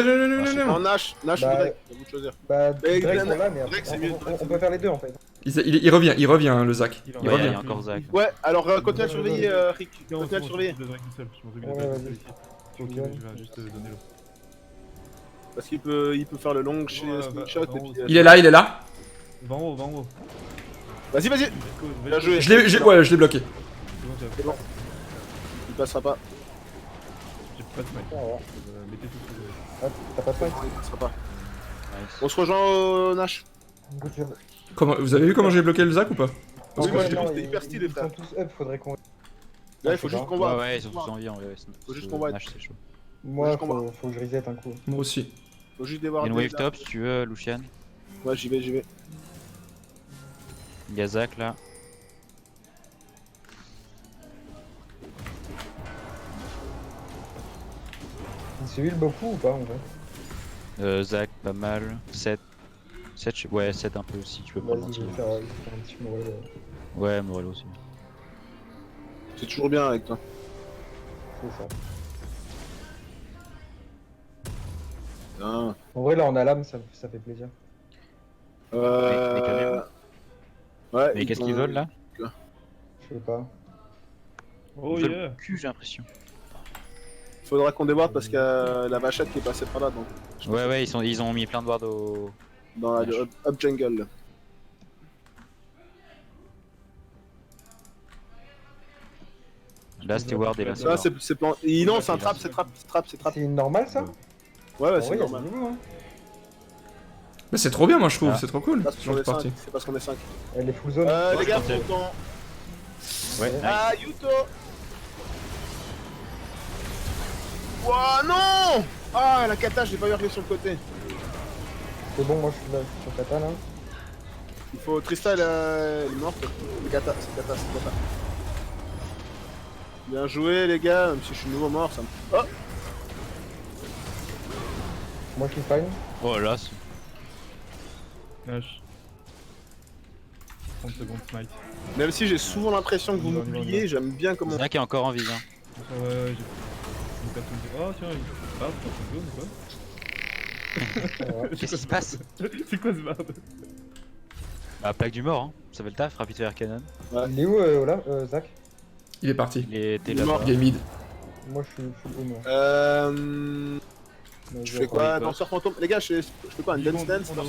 Speaker 2: En Nash,
Speaker 5: Bah,
Speaker 2: ou Drake, à vous de choisir.
Speaker 5: Bah
Speaker 2: Mais
Speaker 5: Drake
Speaker 2: Glen-
Speaker 5: pour là mais après,
Speaker 2: Drake, c'est mieux, Drake,
Speaker 5: on
Speaker 2: c'est
Speaker 5: peut faire les deux en fait.
Speaker 4: Il revient, hein, le Zach.
Speaker 3: Il en
Speaker 4: Il
Speaker 1: Ouais,
Speaker 3: revient.
Speaker 1: il y
Speaker 4: revient.
Speaker 1: a encore Zach.
Speaker 2: Ouais, alors continue à le surveiller, Rick.
Speaker 3: Non,
Speaker 2: Continue à le surveiller.
Speaker 3: Je me tout seul. Je m'en occupe
Speaker 5: Ouais,
Speaker 3: de
Speaker 5: vas-y.
Speaker 3: ici. Je vais juste donner l'eau.
Speaker 2: Parce qu'il peut faire le long chez
Speaker 3: Ouais,
Speaker 2: Slingshot
Speaker 3: bah,
Speaker 2: et puis...
Speaker 4: Il est là, il est là.
Speaker 3: Va en haut, va en haut.
Speaker 2: Vas-y, vas-y. Bien joué.
Speaker 4: Ouais, je l'ai bloqué.
Speaker 3: C'est bon,
Speaker 2: Il passera pas.
Speaker 3: j'ai pas de smite.
Speaker 5: Ah, ouais.
Speaker 3: Mettez tout ce que vous avez.
Speaker 5: Ah, t'as pas de fight.
Speaker 2: Il passera pas.
Speaker 1: Nice.
Speaker 2: On se rejoint au Nash.
Speaker 5: Good job.
Speaker 4: Comment... Vous avez vu comment j'ai bloqué le Zach ou pas?
Speaker 2: Oui,
Speaker 5: Ouais,
Speaker 2: moi, j'ai
Speaker 5: non,
Speaker 2: vu, c'était hyper stylé,
Speaker 5: Ils
Speaker 2: frère.
Speaker 5: sont tous up, faudrait qu'on...
Speaker 2: Là, il faut juste qu'on voit.
Speaker 1: Ouais, ouais, ils sont tous en vie. Ouais,
Speaker 2: Faut juste qu'on voit.
Speaker 1: Nash, c'est chaud.
Speaker 5: Moi,
Speaker 2: je comprends.
Speaker 5: faut que je reset un coup.
Speaker 4: Moi aussi.
Speaker 2: Faut juste
Speaker 1: Il y
Speaker 2: dévoir
Speaker 1: a une wave top si tu veux, Lucian.
Speaker 2: Ouais, j'y vais, j'y vais.
Speaker 1: Il y a Zach là.
Speaker 5: Il se heal beaucoup ou pas en vrai?
Speaker 1: Zach, pas mal. 7. 7, ouais, 7 un peu aussi, tu peux prendre
Speaker 5: Vas-y, je
Speaker 1: l'entier.
Speaker 5: vais faire un petit Morel.
Speaker 1: Ouais, Morello aussi.
Speaker 2: C'est toujours bien avec toi.
Speaker 5: C'est ça.
Speaker 2: Hein.
Speaker 5: En vrai, là, on a l'âme, ça fait plaisir.
Speaker 1: Mais quand même.
Speaker 2: Ouais.
Speaker 1: Mais qu'est-ce qu'ils veulent là?
Speaker 5: Je sais pas.
Speaker 3: Oh
Speaker 1: Ils veulent
Speaker 3: yeah.
Speaker 1: le cul, j'ai l'impression.
Speaker 2: Faudra qu'on déboîte parce qu'il y a la vachette qui est passée par là, donc.
Speaker 1: Ouais, ouais, ils ont mis plein de wards au.
Speaker 2: Dans la up jungle.
Speaker 1: Là, c'était ward et là, c'est
Speaker 2: Ça,
Speaker 1: ward.
Speaker 2: c'est plan. Non, c'est un trap, c'est trap, c'est trap, c'est trap.
Speaker 5: C'est normal ça?
Speaker 2: Ouais, ouais,
Speaker 5: En
Speaker 2: c'est
Speaker 5: vrai, y a
Speaker 2: normal.
Speaker 5: du niveau, hein.
Speaker 4: Mais c'est trop bien, moi je trouve,
Speaker 1: Ah.
Speaker 4: c'est trop cool.
Speaker 2: Parce
Speaker 4: Ce
Speaker 2: qu'on
Speaker 4: genre de
Speaker 2: est 5.
Speaker 4: partie.
Speaker 2: C'est parce qu'on est 5.
Speaker 5: Elle est full zone.
Speaker 2: Les gars,
Speaker 1: je pensais.
Speaker 2: faut qu'on.
Speaker 1: Ouais, nice.
Speaker 2: Ah, Yuto! Ouah, non! Ah, la kata, je l'ai pas eu arriver sur le côté.
Speaker 5: C'est bon, moi je suis là sur Kata là.
Speaker 2: Il faut. Trista, elle est morte. C'est kata, c'est kata, c'est kata. Bien joué, les gars, même si je suis nouveau mort, ça me. Oh!
Speaker 5: Moi je suis fine.
Speaker 1: Oh là, c'est.
Speaker 3: Nash. 30 secondes smite.
Speaker 2: Même si j'ai souvent l'impression que vous
Speaker 3: On y va, on y va, on y
Speaker 2: m'oubliez,
Speaker 3: va.
Speaker 2: j'aime bien comment.
Speaker 1: Zach est encore en vie. Hein.
Speaker 3: Ouais, ouais, j'ai. Une personne dit. Oh tiens, une barbe dans ton zone ou quoi?
Speaker 1: Qu'est-ce qui se passe?
Speaker 3: C'est quoi ce barbe?
Speaker 1: Bah, plaque du mort, hein. Ça fait le taf, rapid fire cannon.
Speaker 5: Il est où Olaf Zach?
Speaker 4: Il est parti.
Speaker 1: Il était
Speaker 2: Il est mort.
Speaker 1: là-bas.
Speaker 4: Game mid.
Speaker 5: Moi je suis full home là.
Speaker 2: Je fais quoi? Danseur fantôme? Les gars, je fais quoi? Un
Speaker 3: 10
Speaker 2: dance
Speaker 3: secondes,
Speaker 2: dance?
Speaker 3: 10 secondes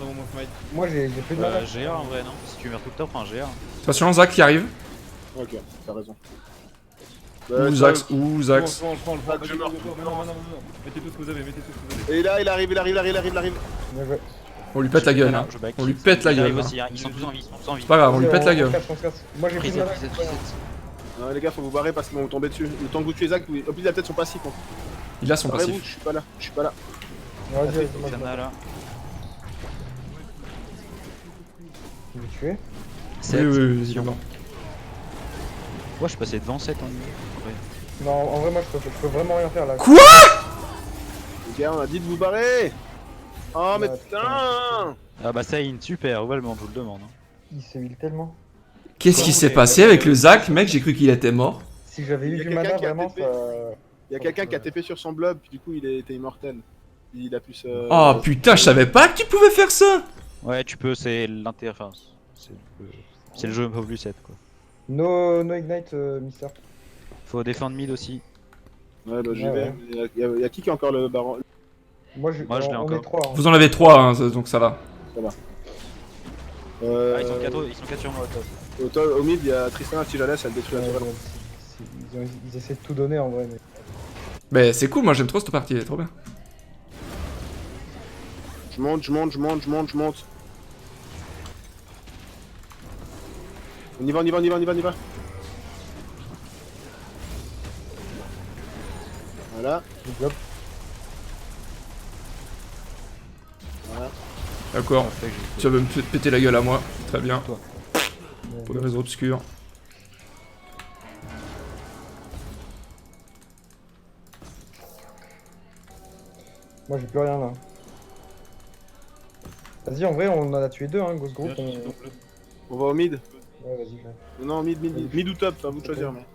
Speaker 3: avant mon smite.
Speaker 5: Moi j'ai plus de mana.
Speaker 1: GA en vrai, non? Si tu meurs tout le temps, prends un GA.
Speaker 4: Attention, Zach qui arrive.
Speaker 2: Ok, t'as raison.
Speaker 4: Ou Zach, ou Zach.
Speaker 3: Prends, le prends.
Speaker 2: Je meurs.
Speaker 3: Non. Mettez tout ce que vous avez, mettez tout ce que vous avez.
Speaker 2: Et là, il arrive.
Speaker 5: Bien joué.
Speaker 4: On lui pète la gueule, hein.
Speaker 1: Je back.
Speaker 4: On lui pète la
Speaker 1: Il arrive
Speaker 4: gueule.
Speaker 1: aussi, hein. Ils sont tous en vie,
Speaker 4: C'est pas grave, on lui pète la gueule.
Speaker 5: On se casse. Moi j'ai plus de
Speaker 1: Reset,
Speaker 5: mana.
Speaker 1: reset.
Speaker 2: Non, les gars, faut vous barrer parce qu'ils vont vous tomber dessus. Le temps que vous tuez Zach, au plus il a peut-être son passif. Hein.
Speaker 4: Il a son
Speaker 2: Barrez-vous,
Speaker 4: passif.
Speaker 2: je suis pas là.
Speaker 5: Vas-y, vas-y, moi
Speaker 1: Il y en a là.
Speaker 5: je vais tuer.
Speaker 1: 7.
Speaker 4: Oui, il est mort.
Speaker 1: Moi je suis passé devant 7 en nuit.
Speaker 5: Non, en vrai, moi je peux vraiment rien faire là.
Speaker 4: Quoi?
Speaker 2: Les gars, on a dit de vous barrer. Oh, mais
Speaker 5: Ah,
Speaker 2: putain.
Speaker 1: Ah bah ça, une super, Ovalment, je vous le demande. Hein.
Speaker 5: Il se heal tellement.
Speaker 4: Qu'est-ce qui s'est passé avec le Zach, mec? J'ai cru qu'il était mort.
Speaker 5: Si j'avais
Speaker 2: Il y
Speaker 5: eu
Speaker 2: a
Speaker 5: du
Speaker 2: quelqu'un
Speaker 5: mana,
Speaker 2: qui a
Speaker 5: vraiment,
Speaker 2: TP.
Speaker 5: ça.
Speaker 2: Il y a quelqu'un qui a TP sur son blob, puis du coup, il était immortel. Il a pu se.
Speaker 4: Oh putain, je savais pas que tu pouvais faire ça.
Speaker 1: Ouais, tu peux, c'est l'interface. C'est le jeu un peu plus 7 quoi.
Speaker 5: No ignite, Mister.
Speaker 1: Faut défendre mid aussi.
Speaker 2: Ouais, bah j'y
Speaker 5: Ouais,
Speaker 2: vais.
Speaker 5: ouais.
Speaker 2: Il y a qui a encore le baron?
Speaker 5: Moi je
Speaker 1: l'ai
Speaker 5: on
Speaker 1: encore.
Speaker 5: est 3.
Speaker 4: Vous en avez 3, hein, donc ça va.
Speaker 1: Ah, ils sont 4 sur moi au top.
Speaker 2: Au mid, il y a Tristan si j'allais, elle détruit la tourelle.
Speaker 5: Ils essaient de tout donner en vrai. Mais...
Speaker 4: Mais c'est cool, moi j'aime trop cette partie, elle est trop bien.
Speaker 2: Je monte. On y va. Voilà.
Speaker 5: Hop.
Speaker 4: D'accord.
Speaker 1: Parfait, j'ai
Speaker 4: Tu vas me péter la gueule à moi. Très bien.
Speaker 1: Toi.
Speaker 4: Pour des raisons obscures.
Speaker 5: Moi j'ai plus rien là. Vas-y, en vrai, on en a tué 2, hein, Ghost Group.
Speaker 2: On va au mid.
Speaker 5: Ouais, vas-y, je...
Speaker 2: Non, mid. Mid ou top, à vous de choisir. Mais...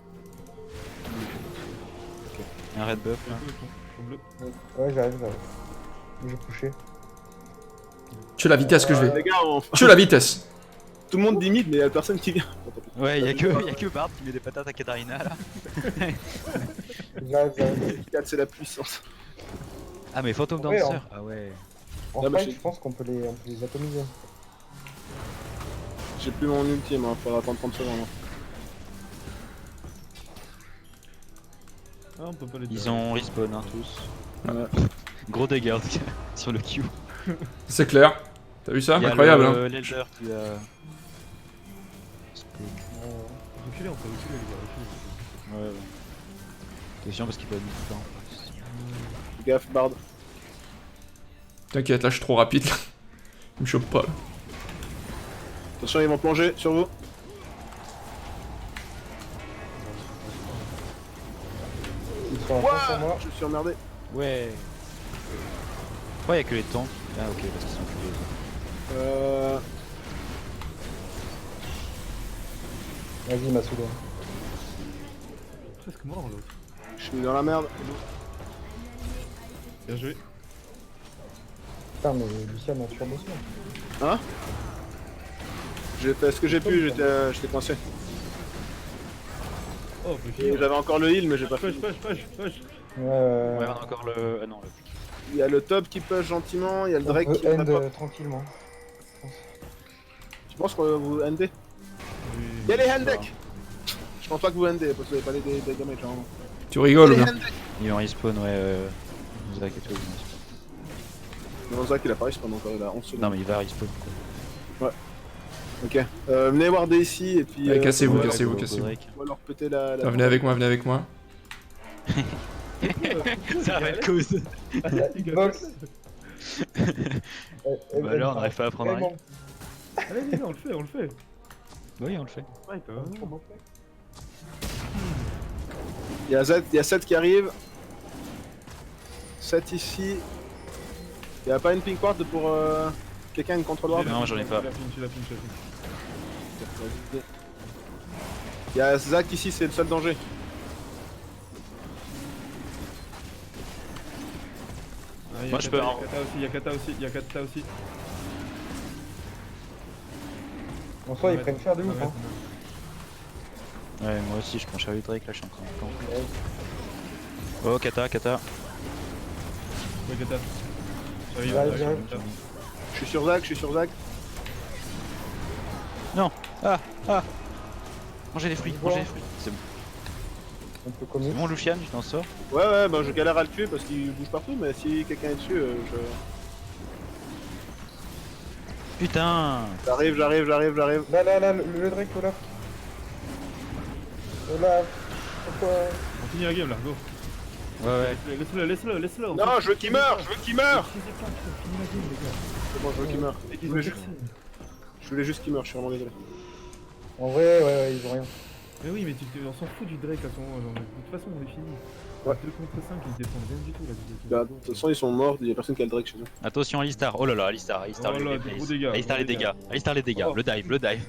Speaker 1: un red buff là.
Speaker 5: Ouais, j'arrive. J'ai poussé.
Speaker 4: Tu as la vitesse que je vais.
Speaker 2: Les gars,
Speaker 4: Tu as la vitesse.
Speaker 2: tout le monde dit mid, mais y'a personne qui vient.
Speaker 1: Ouais, y'a que Bard qui met des patates à Katarina là.
Speaker 5: J'arrive.
Speaker 2: 4, c'est la puissance.
Speaker 1: Ah, mais Phantom
Speaker 5: Ouais,
Speaker 1: Dancer. Ah ouais.
Speaker 5: En
Speaker 2: Non, mais
Speaker 5: fight,
Speaker 2: j'ai-
Speaker 5: je pense qu'on peut les atomiser.
Speaker 2: J'ai plus mon ulti, moi, faudra attendre 30 secondes. hein.
Speaker 3: Ah, on peut pas les
Speaker 1: Ils ont respawn hein, tous.
Speaker 2: Ouais.
Speaker 1: Gros dégâts sur le Q.
Speaker 4: C'est clair. T'as vu ça?
Speaker 1: Il y a
Speaker 4: Incroyable, hein.
Speaker 1: l'Elder qui a.
Speaker 3: Reculez, on peut reculer les gars, reculez.
Speaker 1: Ouais. C'est chiant parce qu'il peut mettre du temps.
Speaker 2: Fais gaffe, Bard.
Speaker 4: T'inquiète, là je suis trop rapide. Il me chope pas là.
Speaker 2: Attention, ils vont plonger sur vous.
Speaker 5: Ils sont en face sur moi.
Speaker 2: Ouah, je suis emmerdé.
Speaker 1: Ouais. Pourquoi y'a que les tanks? Ah, ok, parce qu'ils sont plus.
Speaker 5: Vas-y, Masuda.
Speaker 3: Presque mort l'autre.
Speaker 2: Je suis dans la merde.
Speaker 3: Bien joué.
Speaker 5: Putain, mais Lucien a turbo ça.
Speaker 2: Hein? J'ai fait ce que j'ai pu, j'étais coincé.
Speaker 3: Oh, on peut
Speaker 2: Et
Speaker 3: finir.
Speaker 2: j'avais encore le heal, mais j'ai pas fait.
Speaker 3: Push.
Speaker 1: Ouais, on a encore le. Ah non, le.
Speaker 2: Il y a le top qui push gentiment, il y a le
Speaker 5: On
Speaker 2: Drake
Speaker 5: peut
Speaker 2: qui
Speaker 5: end
Speaker 2: va pas.
Speaker 5: tranquillement.
Speaker 2: Tu penses que vous endez? Il y a les handecks. Je pense pas que vous endez, parce que vous avez pas des damage normalement.
Speaker 4: Tu rigoles ou bien?
Speaker 1: Ils vont respawn, ouais. Zach et tout. ils vont respawn.
Speaker 2: Non, Zach il a pas respawn encore, il a 11 secondes.
Speaker 1: Non, mais il va respawn. Quoi.
Speaker 2: Ok. Venez warder ici et puis.
Speaker 4: Allez, cassez-vous,
Speaker 2: on va-
Speaker 4: cassez-vous.
Speaker 2: On va leur péter la.
Speaker 4: Ah, venez avec moi, venez avec moi.
Speaker 1: Ça va être cause.
Speaker 5: Hitbox.
Speaker 1: Bah alors, on n'arrive pas à prendre rien.
Speaker 3: Allez, on le fait.
Speaker 1: Oui, on le fait.
Speaker 3: Ouais, quand même.
Speaker 2: Il y a 7 qui arrive. 7 ici. Il y a pas une pink ward pour quelqu'un qui contrôle ward?
Speaker 1: Non, j'en ai pas.
Speaker 3: Tu l'as fini.
Speaker 2: Il y a Zach ici, c'est le seul danger.
Speaker 3: Ah,
Speaker 1: Moi, je peux en-
Speaker 3: Il y a Kata aussi.
Speaker 5: En soi, ils prennent cher de ouf. Hein.
Speaker 1: Ouais, moi aussi, je prends Charlie Drake là, je suis en train de camp. Oh, Kata.
Speaker 3: Ouais, Kata. J'arrive,
Speaker 5: J'arrive,
Speaker 3: j'arrive.
Speaker 2: Je suis sur Zach, je suis sur Zach.
Speaker 1: Non. Ah. Mangez les fruits, mangez les fruits. C'est bon.
Speaker 5: On peut commis.
Speaker 1: C'est bon, Lucian, tu t'en sors.
Speaker 2: Ouais, bah je galère à le tuer parce qu'il bouge partout, mais si quelqu'un est dessus,
Speaker 1: Putain.
Speaker 2: j'arrive.
Speaker 5: Là, le Drake, Olaf. Olaf. Pourquoi?
Speaker 3: On finit la game là, go.
Speaker 1: Ouais.
Speaker 3: Laisse-le.
Speaker 2: Non, je veux qu'il meure,
Speaker 3: Finis la game, les gars.
Speaker 2: C'est bon, je veux qu'il meure.
Speaker 3: Et
Speaker 2: Je voulais juste qu'il meure, je suis vraiment désolé.
Speaker 5: En vrai, ouais, ils ont rien.
Speaker 3: Mais oui, mais on s'en fout du Drake à son. De toute façon, on est fini.
Speaker 2: Ouais.
Speaker 3: 2 contre 5, ils défendent rien du tout là.
Speaker 2: Bah, de toute façon, ils sont morts, il y a personne qui a le Drake chez eux.
Speaker 1: Attention, Alistar. Oh là là, Alistar.
Speaker 3: Oh là,
Speaker 1: les
Speaker 3: des
Speaker 1: plays.
Speaker 3: gros dégâts,
Speaker 1: Alistar, les
Speaker 3: gros
Speaker 1: dégâts. Alistar, les dégâts.
Speaker 3: Oh.
Speaker 1: Le dive.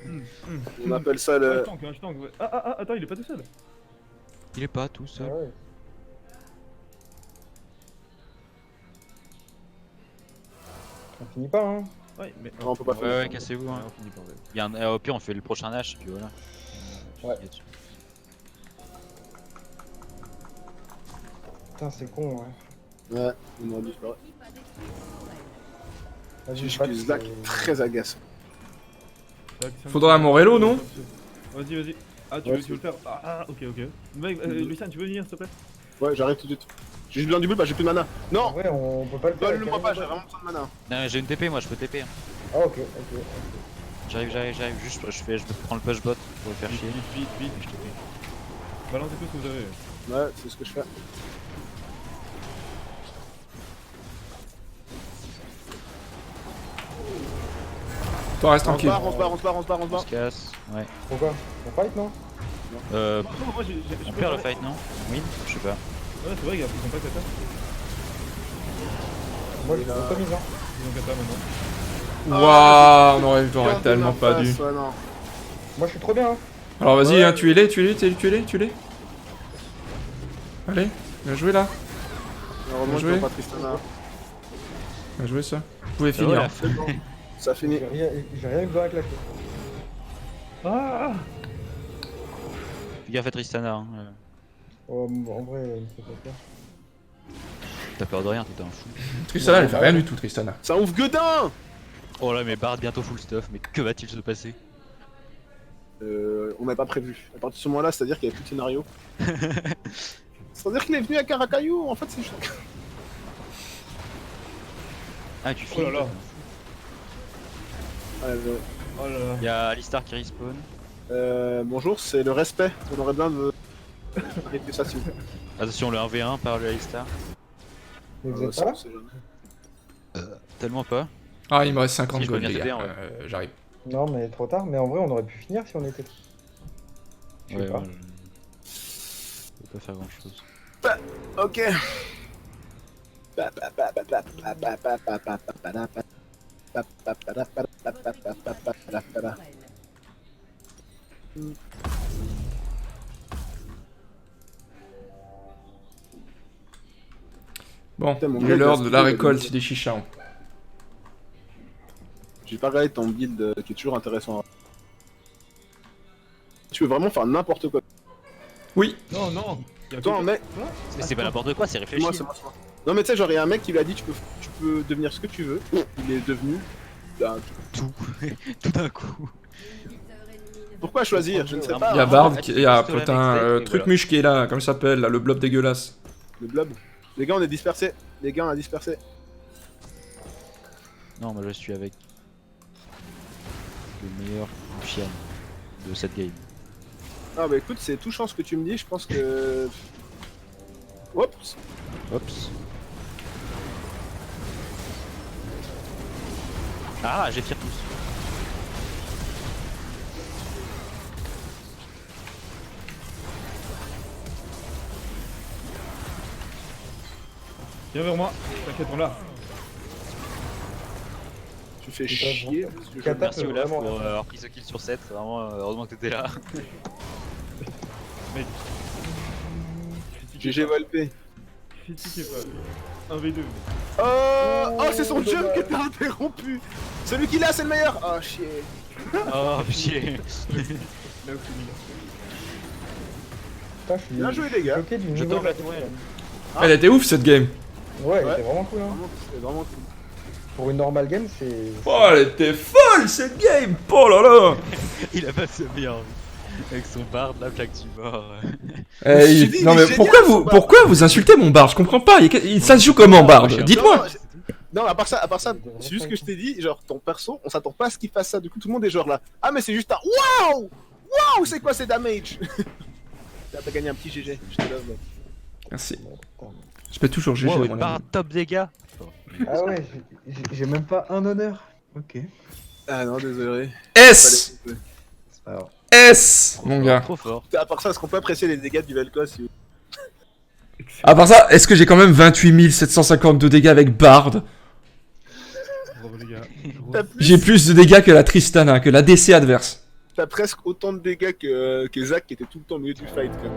Speaker 2: On appelle ça le.
Speaker 3: Je tank, ouais. Ah, attends, il est pas tout seul.
Speaker 1: Il est pas tout
Speaker 5: Ah
Speaker 1: seul.
Speaker 5: ouais. On finit pas, hein.
Speaker 3: Ouais, mais.
Speaker 2: Non, on peut pas faire.
Speaker 1: Ouais, cassez-vous. Hein.
Speaker 3: on finit par vrai.
Speaker 1: Il y a au pire, on fait le prochain Nash, puis voilà.
Speaker 5: Ouais. Putain, c'est con, ouais.
Speaker 2: Ouais, on aurait dû faire.
Speaker 5: Vas-y,
Speaker 2: Je
Speaker 5: Pat,
Speaker 2: suis Zach très agaçant.
Speaker 4: Faudra un Morello, non?
Speaker 3: Vas-y. Ah, tu
Speaker 2: Ouais,
Speaker 3: veux le faire? Ah, ok. Mec, Lucien, tu veux venir s'il te plaît?
Speaker 2: Ouais, j'arrive tout de suite. J'ai juste besoin du bleu, bah j'ai plus de mana.
Speaker 5: En
Speaker 2: Non,
Speaker 5: vrai, on peut pas le faire.
Speaker 2: donne-le-moi
Speaker 5: avec
Speaker 2: pas,
Speaker 5: un
Speaker 2: j'ai
Speaker 5: autre.
Speaker 2: vraiment besoin de mana.
Speaker 1: Non, j'ai une TP, moi, je peux TP.
Speaker 5: Ah, ok.
Speaker 1: J'arrive. Juste, je prends le push bot pour le faire chier.
Speaker 3: Vite, je te prie. Balancez tout ce que vous avez.
Speaker 2: Ouais, c'est ce que je fais.
Speaker 4: Toi, reste
Speaker 2: On se
Speaker 4: tranquille.
Speaker 2: barre, on se
Speaker 1: On
Speaker 2: barre.
Speaker 1: se casse. Ouais.
Speaker 5: Pourquoi? On fight, non?
Speaker 3: Moi,
Speaker 1: On perd le fight, non? Oui, je sais pas.
Speaker 3: Ouais, c'est vrai, ils sont pas Kata.
Speaker 5: Moi, je suis commis, hein.
Speaker 3: Ils ont Kata maintenant.
Speaker 4: Waouh, on aurait
Speaker 2: Garde
Speaker 4: tellement
Speaker 2: la
Speaker 4: pas
Speaker 2: face,
Speaker 4: dû.
Speaker 2: ouais, non.
Speaker 5: Moi, je suis trop bien, hein.
Speaker 4: Alors vas-y,
Speaker 2: Ouais.
Speaker 4: hein, tuez-les. Allez, bien joué là.
Speaker 2: Heureusement
Speaker 4: Bien
Speaker 2: qu'ils
Speaker 4: joué.
Speaker 2: ont pas Tristana.
Speaker 4: Bien joué ça. Vous pouvez
Speaker 1: Oh,
Speaker 4: finir.
Speaker 1: la
Speaker 2: C'est bon, ça finit.
Speaker 5: J'ai rien eu besoin à claquer.
Speaker 3: Ah
Speaker 1: Fais gaffe à Tristana. Hein.
Speaker 5: Oh, en vrai, il me fait pas peur.
Speaker 1: T'as peur de rien, t'es un fou.
Speaker 4: Tristana, elle fait rien du tout, Tristana.
Speaker 2: Ça ouvre Godin.
Speaker 1: Oh là, mais Bard bientôt full stuff, mais que va-t-il se passer?
Speaker 2: On n'avait pas prévu. À partir de ce moment-là, c'est-à-dire qu'il y avait plus de scénario. C'est-à-dire qu'il est venu à Caracayou, en fait c'est juste...
Speaker 1: Ah, tu
Speaker 3: Oh
Speaker 1: finis
Speaker 3: là là.
Speaker 2: Ouais,
Speaker 3: Oh là là.
Speaker 1: Y'a Alistar qui respawn.
Speaker 2: bonjour, c'est le respect. On aurait besoin de... Arrêtez ça s'il vous plaît.
Speaker 1: Attention, le 1v1 par le Alistar.
Speaker 5: Mais vous êtes pas là?
Speaker 2: c'est jamais.
Speaker 1: Tellement pas.
Speaker 4: Ah, il me reste 50
Speaker 1: Si je peux
Speaker 4: gold, les
Speaker 1: venir
Speaker 4: gars.
Speaker 1: t'aider, en
Speaker 4: J'arrive.
Speaker 5: Non, mais trop tard. Mais en vrai, on aurait pu finir si on était. Je sais pas.
Speaker 1: Je peux pas faire grand chose.
Speaker 2: Ok.
Speaker 4: Bon,
Speaker 2: Putain, mon
Speaker 4: il est
Speaker 2: gars,
Speaker 4: l'heure
Speaker 2: il
Speaker 4: de
Speaker 2: a
Speaker 4: la
Speaker 2: sauté,
Speaker 4: récolte des chichas.
Speaker 2: J'ai pas regardé ton build qui est toujours intéressant. Tu veux vraiment faire n'importe quoi.
Speaker 4: Oui,
Speaker 3: Non, Y'a
Speaker 2: Toi, un mec.
Speaker 1: Mais c'est pas n'importe quoi, c'est réfléchi.
Speaker 2: C'est moi. Non, mais tu sais, genre, il y a un mec qui lui a dit tu peux devenir ce que tu veux. Il est devenu. Bah,
Speaker 1: Tout d'un coup.
Speaker 2: pourquoi choisir? Je ne sais
Speaker 4: il y a
Speaker 2: pas.
Speaker 4: Bard,
Speaker 1: Ah,
Speaker 4: il y a
Speaker 1: tu peux
Speaker 4: putain,
Speaker 1: rester avec Drake,
Speaker 4: truc
Speaker 1: voilà.
Speaker 4: musqué là, comment ça s'appelle là, le blob dégueulasse.
Speaker 2: Le blob. Les gars, on est dispersés. On a dispersé.
Speaker 1: Non, moi je suis avec le meilleur Lucian de cette game.
Speaker 2: Ah, bah écoute, c'est tout chance que tu me dis. Je pense que. Oups.
Speaker 1: Oups. Ah, j'ai tiré tous.
Speaker 3: Viens vers moi, t'inquiète, on l'a.
Speaker 2: Tu fais
Speaker 5: Putain,
Speaker 2: chier.
Speaker 5: bon.
Speaker 2: parce que je-
Speaker 5: Kata
Speaker 1: Merci
Speaker 5: peut
Speaker 1: Olaf
Speaker 5: vraiment-
Speaker 1: pour avoir pris ce kill sur 7. Vraiment, heureusement que t'étais là.
Speaker 3: Mec.
Speaker 2: GG Valpé.
Speaker 3: Critiquez pas. 1v2.
Speaker 2: Oh, c'est son jump qui t'a interrompu. Celui qui l'a, c'est le meilleur. Oh, chier.
Speaker 1: Oh, chier.
Speaker 3: Là où c'est mis.
Speaker 5: Putain, je suis.
Speaker 2: Bien joué, les gars.
Speaker 5: Bloqué du
Speaker 1: Je
Speaker 5: niveau de la
Speaker 1: t'en mets, ouais.
Speaker 5: question.
Speaker 4: Elle était ouf cette game.
Speaker 5: Ouais, il
Speaker 2: Ouais.
Speaker 5: était vraiment cool, hein.
Speaker 2: Vraiment, c'est vraiment cool.
Speaker 5: Pour une normal game, c'est...
Speaker 4: Oh, elle était folle cette game. Oh là là.
Speaker 1: Il a pas semé en avec son barde, la plaque du mort.
Speaker 2: J'ai dit,
Speaker 4: Non
Speaker 2: il est
Speaker 4: mais
Speaker 2: génial, son Bard.
Speaker 4: pourquoi vous insultez mon Bard? Je comprends pas. Ça se joue comment Bard? Dites-moi.
Speaker 2: Non, à part ça, c'est juste que je t'ai dit, genre, ton perso, on s'attend pas à ce qu'il fasse ça. Du coup, tout le monde est genre là. Ah, mais c'est juste un. Waouh! Waouh, c'est quoi ces damage? T'as gagné un petit GG, je te love.
Speaker 4: Merci. Je peux toujours GG.
Speaker 1: Wow,
Speaker 4: mon
Speaker 1: une
Speaker 4: ami.
Speaker 1: barre top dégâts.
Speaker 5: Ah ouais, j'ai même pas un honneur. Ok.
Speaker 2: Ah non, désolé.
Speaker 4: S.
Speaker 2: Fallait-
Speaker 5: C'est pas grave.
Speaker 4: S. Mon gars.
Speaker 1: Trop fort.
Speaker 2: À part ça, est-ce qu'on peut apprécier les dégâts du Vel'Koz si-
Speaker 4: À part ça, est-ce que j'ai quand même 28 752 dégâts avec Bard?
Speaker 3: Bravo les gars.
Speaker 2: T'as plus-
Speaker 4: J'ai plus de dégâts que la Tristana, que la DC adverse.
Speaker 2: T'as presque autant de dégâts que Zach qui était tout le temps au milieu du fight. Quoi.